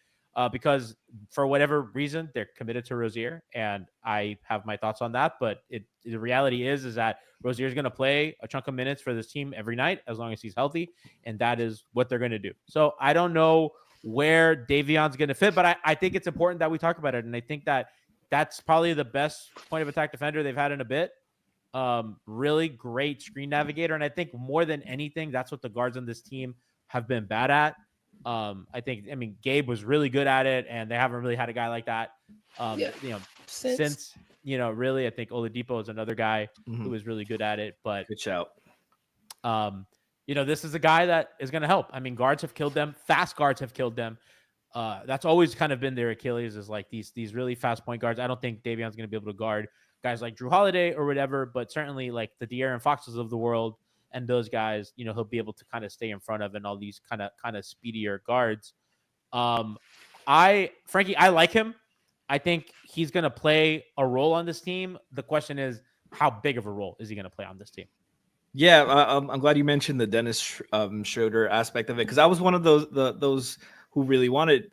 because for whatever reason, they're committed to Rozier. And I have my thoughts on that. But the reality is that Rozier is going to play a chunk of minutes for this team every night as long as he's healthy. And that is what they're going to do. So I don't know where Davion's going to fit, but I think it's important that we talk about it. And I think that's probably the best point of attack defender they've had in a bit. Really great screen navigator. And I think more than anything, that's what the guards on this team have been bad at. I mean, Gabe was really good at it, and they haven't really had a guy like that. Since really, I think Oladipo is another guy who is really good at it. But good shout. This is a guy that is going to help. I mean, guards have killed them. Fast guards have killed them. That's always kind of been their Achilles, is like these really fast point guards. I don't think Davion's going to be able to guard guys like Drew Holiday or whatever, but certainly like the De'Aaron Foxes of the world and those guys, he'll be able to kind of stay in front of, and all these kind of speedier guards. Franky, I like him. I think he's going to play a role on this team. The question is, how big of a role is he going to play on this team? Yeah, I'm glad you mentioned the Dennis Schroeder aspect of it, because I was one of those who really wanted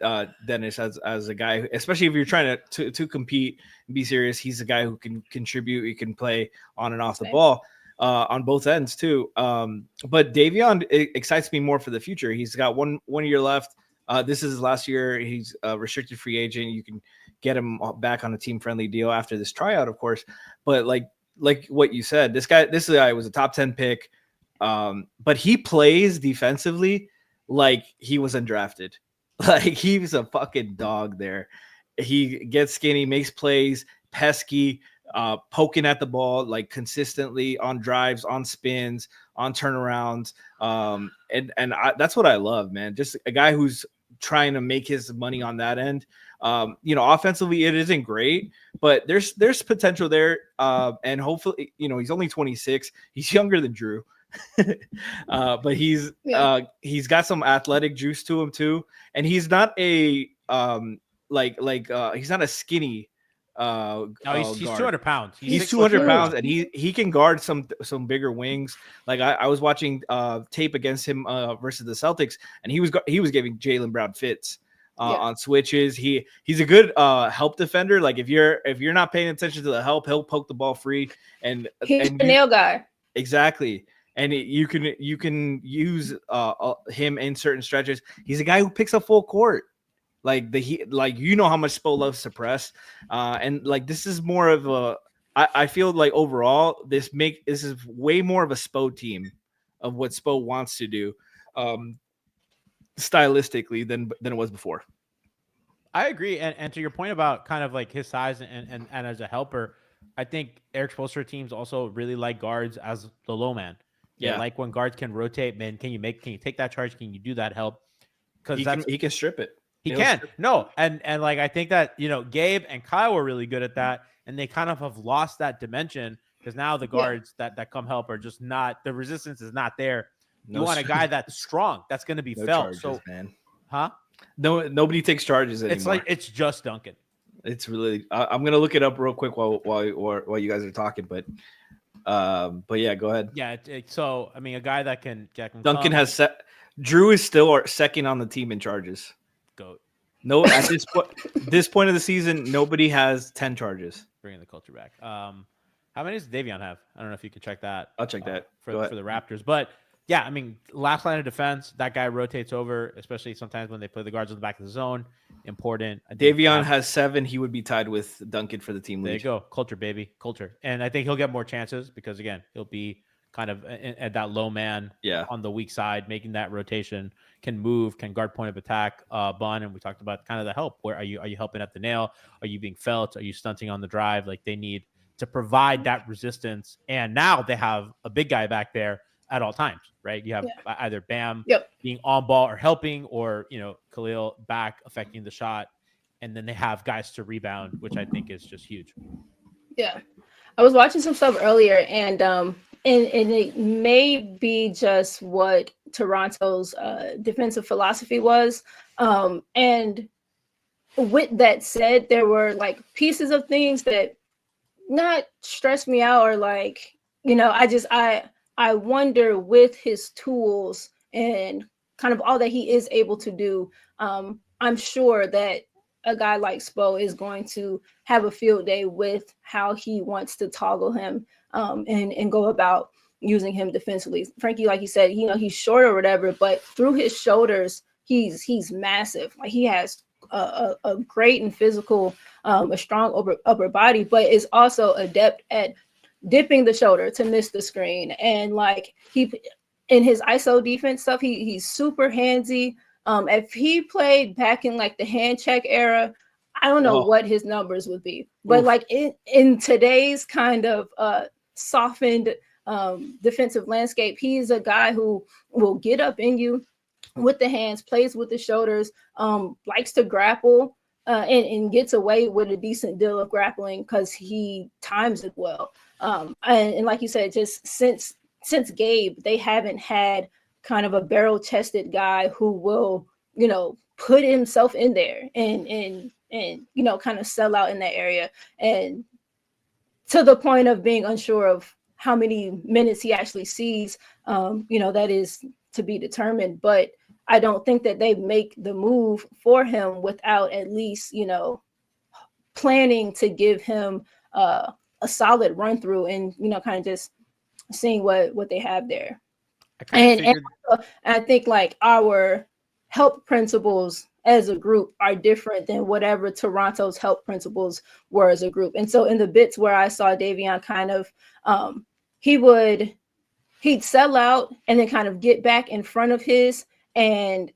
Dennis as a guy, especially if you're trying to compete and be serious. He's a guy who can contribute. He can play on and off the ball on both ends too. But Davion excites me more for the future. He's got one year left. This is his last year. He's a restricted free agent. You can get him back on a team-friendly deal after this tryout, of course. But like what you said, this guy was a top 10 pick. But he plays defensively like he was undrafted. Like he was a fucking dog there. He gets skinny, makes plays, pesky, poking at the ball like consistently on drives, on spins, on turnarounds. That's what I love, man. Just a guy who's trying to make his money on that end. Offensively, it isn't great, but there's potential there. And hopefully, he's only 26. He's younger than Drew. But he's got some athletic juice to him too, and he's not a he's not a skinny no, he's 200 pounds. He's 200 pounds, and he can guard some bigger wings. Like I was watching tape against him versus the Celtics, and he was giving Jaylen Brown fits on switches. He's a good help defender. Like if you're not paying attention to the help, he'll poke the ball free, and he's the nail guy. Exactly. And you can use him in certain stretches. He's a guy who picks up full court. How much Spo loves to press. And like this is more of a I feel like overall this is way more of a Spo team of what Spo wants to do stylistically than it was before. I agree. And to your point about kind of like his size and as a helper, I think Eric Spoelstra teams also really like guards as the low man. Yeah, like when guards can rotate, man. Can you take that charge? Can you do that help? Because he can strip it. He can. No, and like I think that Gabe and Kyle were really good at that, and they kind of have lost that dimension because now the guards that come help are just not, the resistance is not there. You want a guy that's strong, that's going to be felt. Charges, so, man. huh? No, nobody takes charges anymore. It's like it's just Duncan. It's really. I'm gonna look it up real quick while you guys are talking, but yeah, go ahead. Yeah, so I mean, a guy that can Duncan has set. Drew is still second on the team in charges. Goat. No, at this point of the season, nobody has 10 charges. Bringing the culture back. How many does Davion have? I don't know if you can check that. I'll check that for the Raptors, but. Yeah, I mean, last line of defense, that guy rotates over, especially sometimes when they play the guards on the back of the zone. Important. Davion has 7. He would be tied with Duncan for the team lead. There you go. Culture, baby. Culture. And I think he'll get more chances because, again, he'll be kind of at that low man on the weak side, making that rotation, can move, can guard point of attack. Bun, and we talked about kind of the help. Where are you helping at the nail? Are you being felt? Are you stunting on the drive? Like, they need to provide that resistance. And now they have a big guy back there at all times, right? You have either Bam being on ball or helping, or, Khalil back affecting the shot. And then they have guys to rebound, which I think is just huge. Yeah. I was watching some stuff earlier, and it may be just what Toronto's defensive philosophy was. And with that said, there were like pieces of things that not stressed me out, or like, I wonder with his tools and kind of all that he is able to do, I'm sure that a guy like Spo is going to have a field day with how he wants to toggle him and go about using him defensively. Franky, like you said, he's short or whatever, but through his shoulders, he's massive. Like, he has a great and physical, a strong upper body, but is also adept at dipping the shoulder to miss the screen. And like, he in his ISO defense stuff, he's super handsy. If he played back in like the hand check era, I don't know what his numbers would be. But like in today's kind of softened defensive landscape, he's a guy who will get up in you with the hands, plays with the shoulders, likes to grapple, and gets away with a decent deal of grappling because he times it well. And like you said, just since Gabe, they haven't had kind of a barrel-chested guy who will, put himself in there and kind of sell out in that area, and to the point of being unsure of how many minutes he actually sees. That is to be determined, but I don't think that they make the move for him without at least, planning to give him a solid run through and, kind of just seeing what they have there. And I think like our help principles as a group are different than whatever Toronto's help principles were as a group. And so in the bits where I saw Davion kind of, he'd sell out and then kind of get back in front of his, and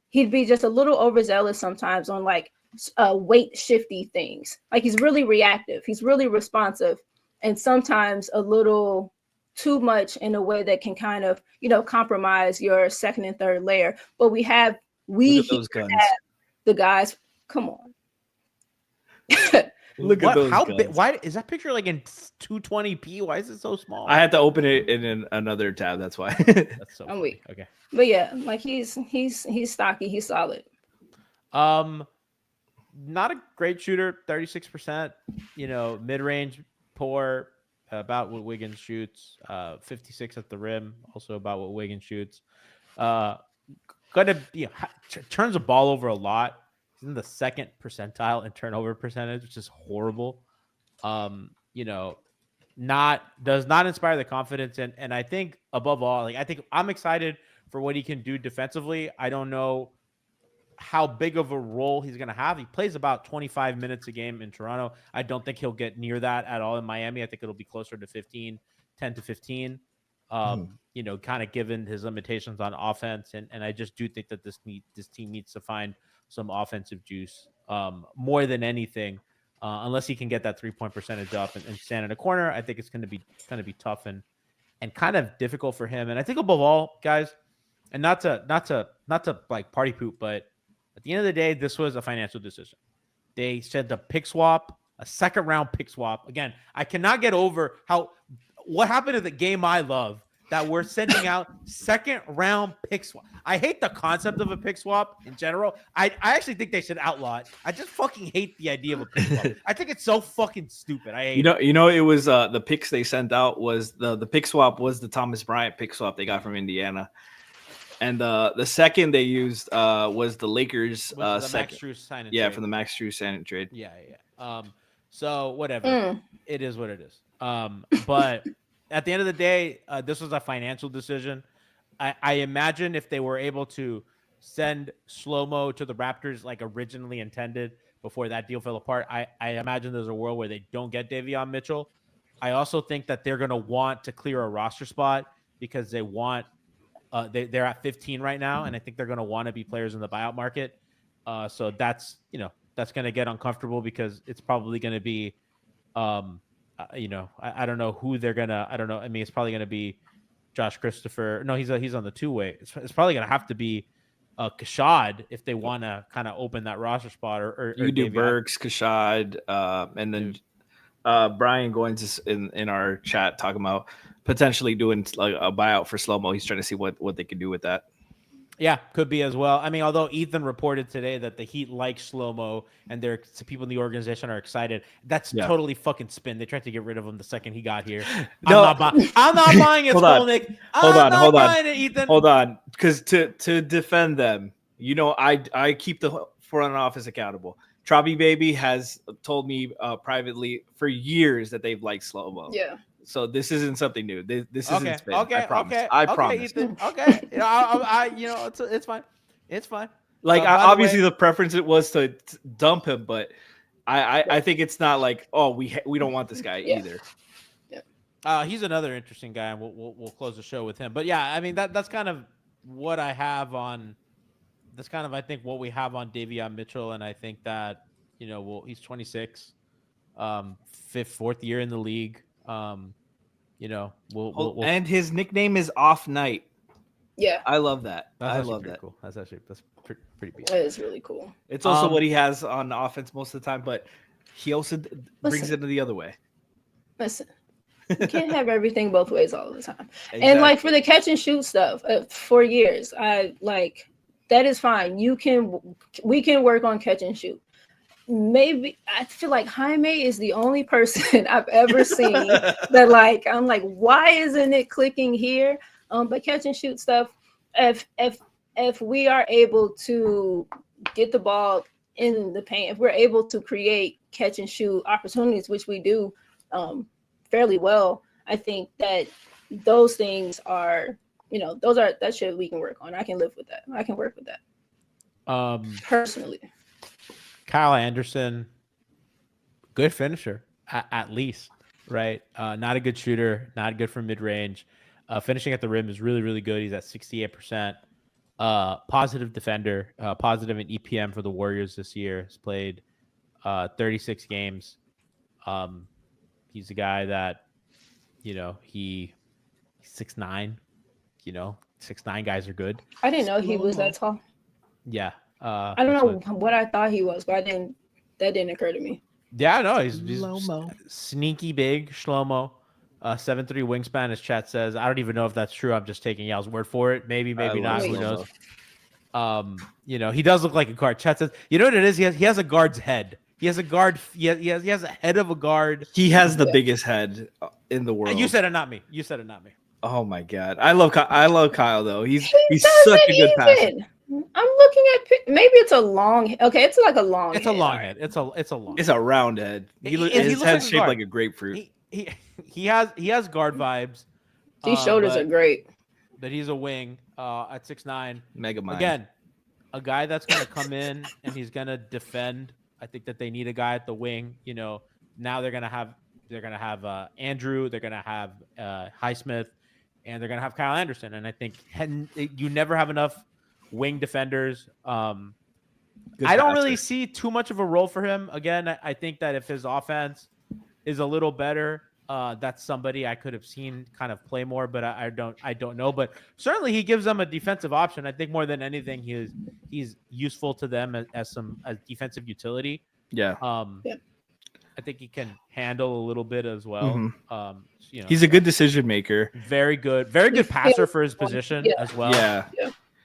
he'd be just a little overzealous sometimes on like weight shifty things. Like, he's really reactive, he's really responsive, and sometimes a little too much in a way that can kind of, compromise your second and third layer. But we have the guys. Come on. Look at those how guns. big? Why is that picture like in 220p? Why is it so small? I had to open it in another tab. That's why. That's so funny. Okay. But yeah, like he's stocky. He's solid. Not a great shooter. 36%. Mid-range poor. About what Wiggins shoots. 56 at the rim. Also about what Wiggins shoots. Turns the ball over a lot. He's in the second percentile in turnover percentage, which is horrible. Does not inspire the confidence. And I think above all, I think I'm excited for what he can do defensively. I don't know how big of a role he's going to have. He plays about 25 minutes a game in Toronto. I don't think he'll get near that at all in Miami. I think it'll be closer to 10 to 15. Kind of given his limitations on offense. And I just do think that this team needs to find some offensive juice more than anything, unless he can get that 3-point percentage up and stand in a corner. I think it's going to be tough and kind of difficult for him. And I think above all, guys, and not to like party poop, but at the end of the day, this was a financial decision. They said the pick swap a second round pick swap. Again, I cannot get over what happened to the game I love that we're sending out second round pick swap. I hate the concept of a pick swap in general. I actually think they should outlaw it. I just fucking hate the idea of a pick swap. I think it's so fucking stupid. I hate it. It was the picks they sent out was the pick swap was the Thomas Bryant pick swap they got from Indiana. And the second they used was the Lakers the second. Max Strus sign and yeah, trade. from the Max Strus sign and trade. Yeah. So whatever. It is what it is. But at the end of the day, this was a financial decision. I imagine if they were able to send Slow-Mo to the Raptors like originally intended before that deal fell apart, I imagine there's a world where they don't get Davion Mitchell. I also think that they're going to want to clear a roster spot because they want they're at 15 right now, and I think they're going to want to be players in the buyout market. So that's going to get uncomfortable because it's probably going to be I don't know who they're gonna. I don't know. I mean, it's probably gonna be Josh Christopher. No, he's on the two-way. It's probably gonna have to be Kashad if they want to kind of open that roster spot. Or you do Burks, Kashad, and then Brian going to in our chat talking about potentially doing like a buyout for Slow-Mo. He's trying to see what they can do with that. Yeah, could be as well. I mean, although Ethan reported today that the Heat like Slow-Mo and some people in the organization are excited. That's totally fucking spin. They tried to get rid of him the second he got here. No. I'm not buying it, Skolnick. Hold on. Buying it, Ethan. Hold on. Because to defend them, I keep the front office accountable. Trabi Baby has told me privately for years that they've liked Slow-Mo. Yeah. So this isn't something new. This isn't spin. Okay. I promise. I promise. Ethan. Okay. It's fine. It's fine. Like obviously the preference it was to dump him, but I think it's not like we don't want this guy either. Yeah. He's another interesting guy, and we'll close the show with him. But yeah, I mean that's kind of what I have on. That's kind of I think what we have on Davion Mitchell, and I think that he's 26, fourth year in the league. And his nickname is Off Night. Yeah, I love that. I love that. Cool. That's pretty big. That is really cool. It's also what he has on offense most of the time, but he also brings it the other way. Listen, you can't have everything both ways all the time. Exactly. And like for the catch and shoot stuff, 4 years, I like that is fine. We can work on catch and shoot. Maybe I feel like Jaime is the only person I've ever seen that like I'm like, why isn't it clicking here? But catch and shoot stuff, if we are able to get the ball in the paint, if we're able to create catch and shoot opportunities, which we do fairly well, I think that those things are, that shit we can work on. I can live with that. I can work with that. Personally. Kyle Anderson, good finisher, at least, right? Not a good shooter, not good from mid-range. Finishing at the rim is really, really good. He's at 68%. Positive defender, positive in EPM for the Warriors this year. He's played 36 games. He's a guy that, he's 6'9", 6'9" guys are good. I didn't know he was that tall. Yeah. I don't know what I thought he was, but that didn't occur to me. Yeah, no, he's sneaky big, Shlomo. 7'3" wingspan, as chat says. I don't even know if that's true. I'm just taking y'all's word for it. Maybe not. Who knows? He does look like a guard. Chat says, you know what it is? He has a guard's head. He has a guard. He has a head of a guard. He has the biggest head in the world. And you said it, not me. Oh my god, I love Kyle though. He's such a good passer. I'm looking at maybe it's a long. Okay, it's like a long. It's head. a long head. It's a long. It's a round head. His head's shaped like a grapefruit. He has guard vibes. These shoulders are great. But he's a wing at 6'9". Mega mind. Again, a guy that's going to come in and he's going to defend. I think that they need a guy at the wing. Now they're going to have Andrew. They're going to have Highsmith, and they're going to have Kyle Anderson. And I think you never have enough wing defenders. I don't really see too much of a role for him. Again, I think that if his offense is a little better, that's somebody I could have seen kind of play more, but I don't know. But certainly he gives them a defensive option. I think more than anything, he's useful to them as defensive utility. Yeah. I think he can handle a little bit as well. He's a good decision maker. Very good passer for his position as well. Yeah.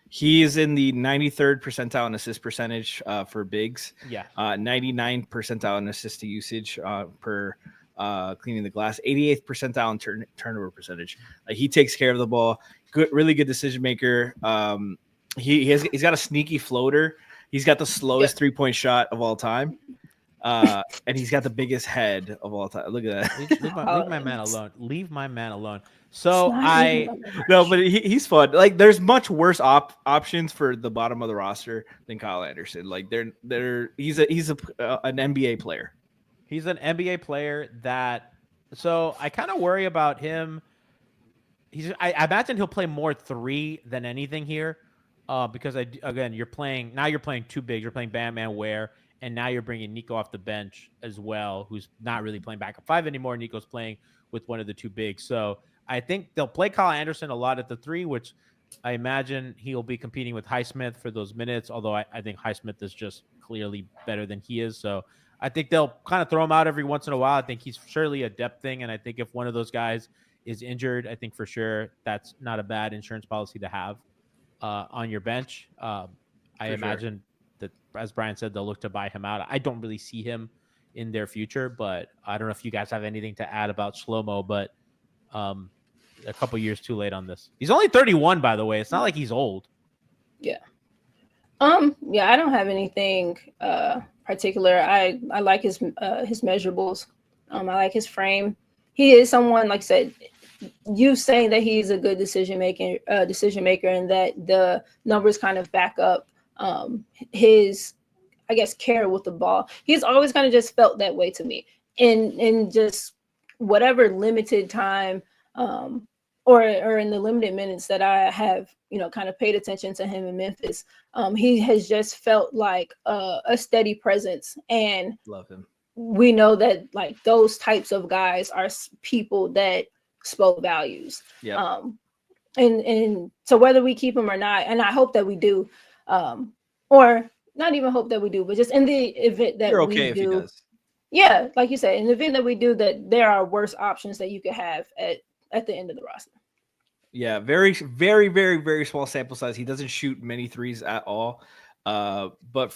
He is in the 93rd percentile in assist percentage for bigs. 99 percentile in assist to usage per cleaning the glass. 88th percentile in turnover percentage. He takes care of the ball. Really good decision maker. He's got a sneaky floater. He's got the slowest 3-point shot of all time. And he's got the biggest head of all time. Look at that. Leave my man alone. Leave my man alone. So but he's fun. Like, there's much worse options for the bottom of the roster than Kyle Anderson. Like, he's an NBA player. He's an NBA player so I kind of worry about him. I imagine he'll play more 3 than anything here, because you're playing two bigs. You're playing Bam and Ware. And now you're bringing Nico off the bench as well, who's not really playing backup 5 anymore. Nico's playing with one of the two bigs. So I think they'll play Kyle Anderson a lot at the 3, which I imagine he'll be competing with Highsmith for those minutes, although I think Highsmith is just clearly better than he is. So I think they'll kind of throw him out every once in a while. I think he's surely a depth thing. And I think if one of those guys is injured, I think for sure that's not a bad insurance policy to have on your bench. I imagine that, as Brian said, they'll look to buy him out. I don't really see him in their future, but I don't know if you guys have anything to add about Shlomo, but a couple years too late on this. He's only 31, by the way. It's not like he's old. Yeah. I don't have anything particular. I like his measurables. I like his frame. He is someone, like I said, you saying that he's a good decision maker, and that the numbers kind of back up his, I guess, care with the ball. He's always kind of just felt that way to me in just whatever limited time or in the limited minutes that I have, kind of paid attention to him in Memphis. He has just felt like a steady presence, and love him. We know that like those types of guys are people that Spo values. Yeah. And so whether we keep him or not, and I hope that we do, or not even hope that we do, but just in the event that we do, if he does. Yeah, like you said, in the event that we do, that there are worse options that you could have at the end of the roster. Yeah, very, very, very, very small sample size. He doesn't shoot many threes at all. But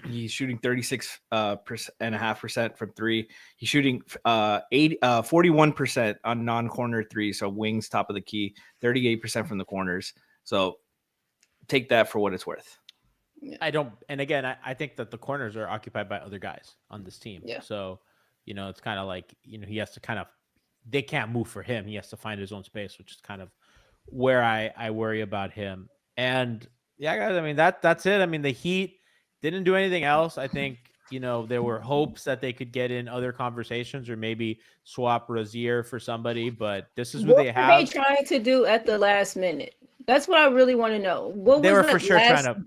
he's shooting 36.5% from 3. He's shooting 41% on non-corner 3. So wings, top of the key, 38% from the corners. So take that for what it's worth. I think that the corners are occupied by other guys on this team. Yeah. So, it's kind of like, he has to they can't move for him. He has to find his own space, which is kind of where I worry about him. And yeah, guys, I mean, that's it. I mean, the Heat didn't do anything else. I think, there were hopes that they could get in other conversations or maybe swap Rozier for somebody, but this is who they have. What were they trying to do at the last minute? That's what I really want to know. They were for sure trying to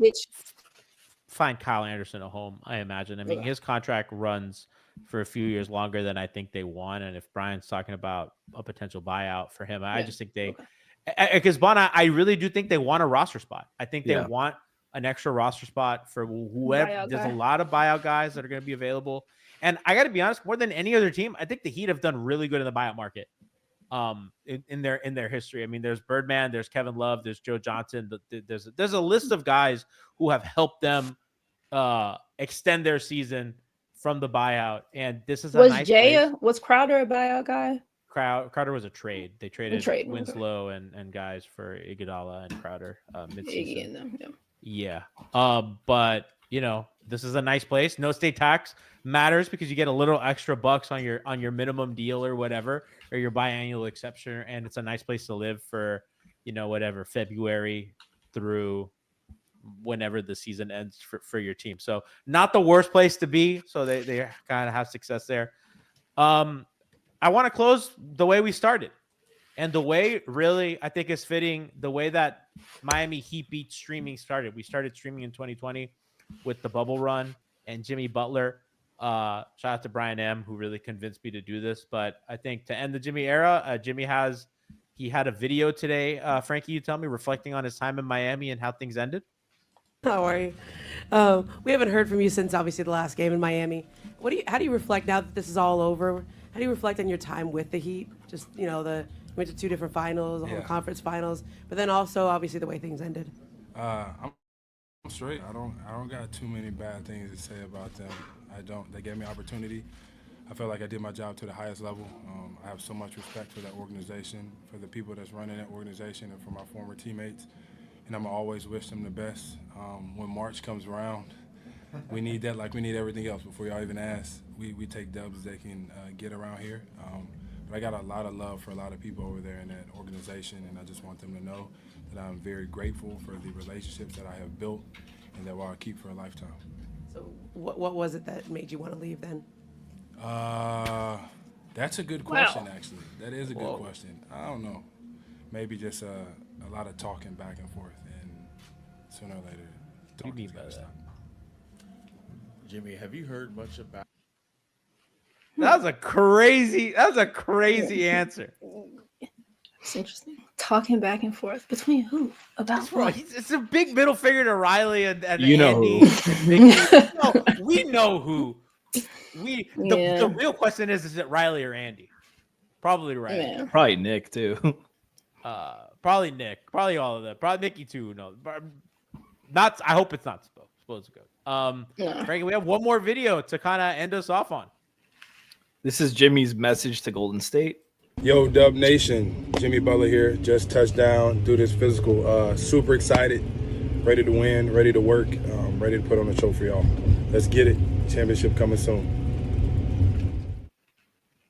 find Kyle Anderson a home, I imagine. I mean, his contract runs for a few years longer than I think they want. And if Brian's talking about a potential buyout for him, I just think because Bon, I really do think they want a roster spot. I think they want an extra roster spot for whoever. There's a lot of buyout guys that are going to be available. And I got to be honest, more than any other team, I think the Heat have done really good in the buyout market in their history. I mean, there's Birdman, there's Kevin Love, there's Joe Johnson. There's a list of guys who have helped them extend their season from the buyout. And this is was Crowder a buyout guy? Crowder was a trade. They traded Winslow and guys for Iguodala and Crowder mid-season. Yeah. But this is a nice place. No state tax matters because you get a little extra bucks on your minimum deal or whatever, or your biannual exception, and it's a nice place to live for whatever February through whenever the season ends for your team. So not the worst place to be. So they kind of have success there. I want to close the way we started, and the way really I think is fitting the way that Miami Heat beat streaming started. We started streaming in 2020 with the bubble run and Jimmy Butler. Shout out to Brian M, who really convinced me to do this. But I think to end the Jimmy era, Jimmy had a video today. Franky, you tell me, reflecting on his time in Miami and how things ended. How are you? We haven't heard from you since obviously the last game in Miami. How do you reflect now that this is all over? How do you reflect on your time with the Heat? Just you went to 2 different finals, the whole conference finals, but then also obviously the way things ended. I'm straight. I don't got too many bad things to say about them. I don't. They gave me opportunity. I felt like I did my job to the highest level. I have so much respect for that organization, for the people that's running that organization, and for my former teammates. And I'm always wish them the best. When March comes around, we need that like we need everything else. Before y'all even ask, we take dubs they can get around here. But I got a lot of love for a lot of people over there in that organization, and I just want them to know that I'm very grateful for the relationships that I have built and that I'll keep for a lifetime. So what was it that made you want to leave then? That's a good question, actually. That is a good question. I don't know. Maybe just a lot of talking back and forth, and sooner or later, talking's gotta stop. Jimmy, have you heard much about? That was a crazy answer. It's interesting. Talking back and forth between who? About what? It's a big middle finger to Riley and You know Andy. who. No, we know who. The real question is it Riley or Andy? Probably Riley. Yeah. Probably Nick too. Probably Nick. Probably all of them. Probably Nikki too. No, not. I hope it's not supposed to go. Franky, we have one more video to kind of end us off on. This is Jimmy's message to Golden State. Yo, Dub Nation, Jimmy Butler here. Just touched down, do this physical. Super excited, ready to win, ready to work, ready to put on a show for y'all. Let's get it. Championship coming soon.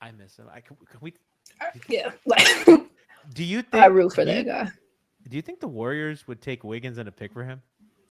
I miss him. Can we? Yeah. Do you think I root for that guy. Do you think the Warriors would take Wiggins and a pick for him?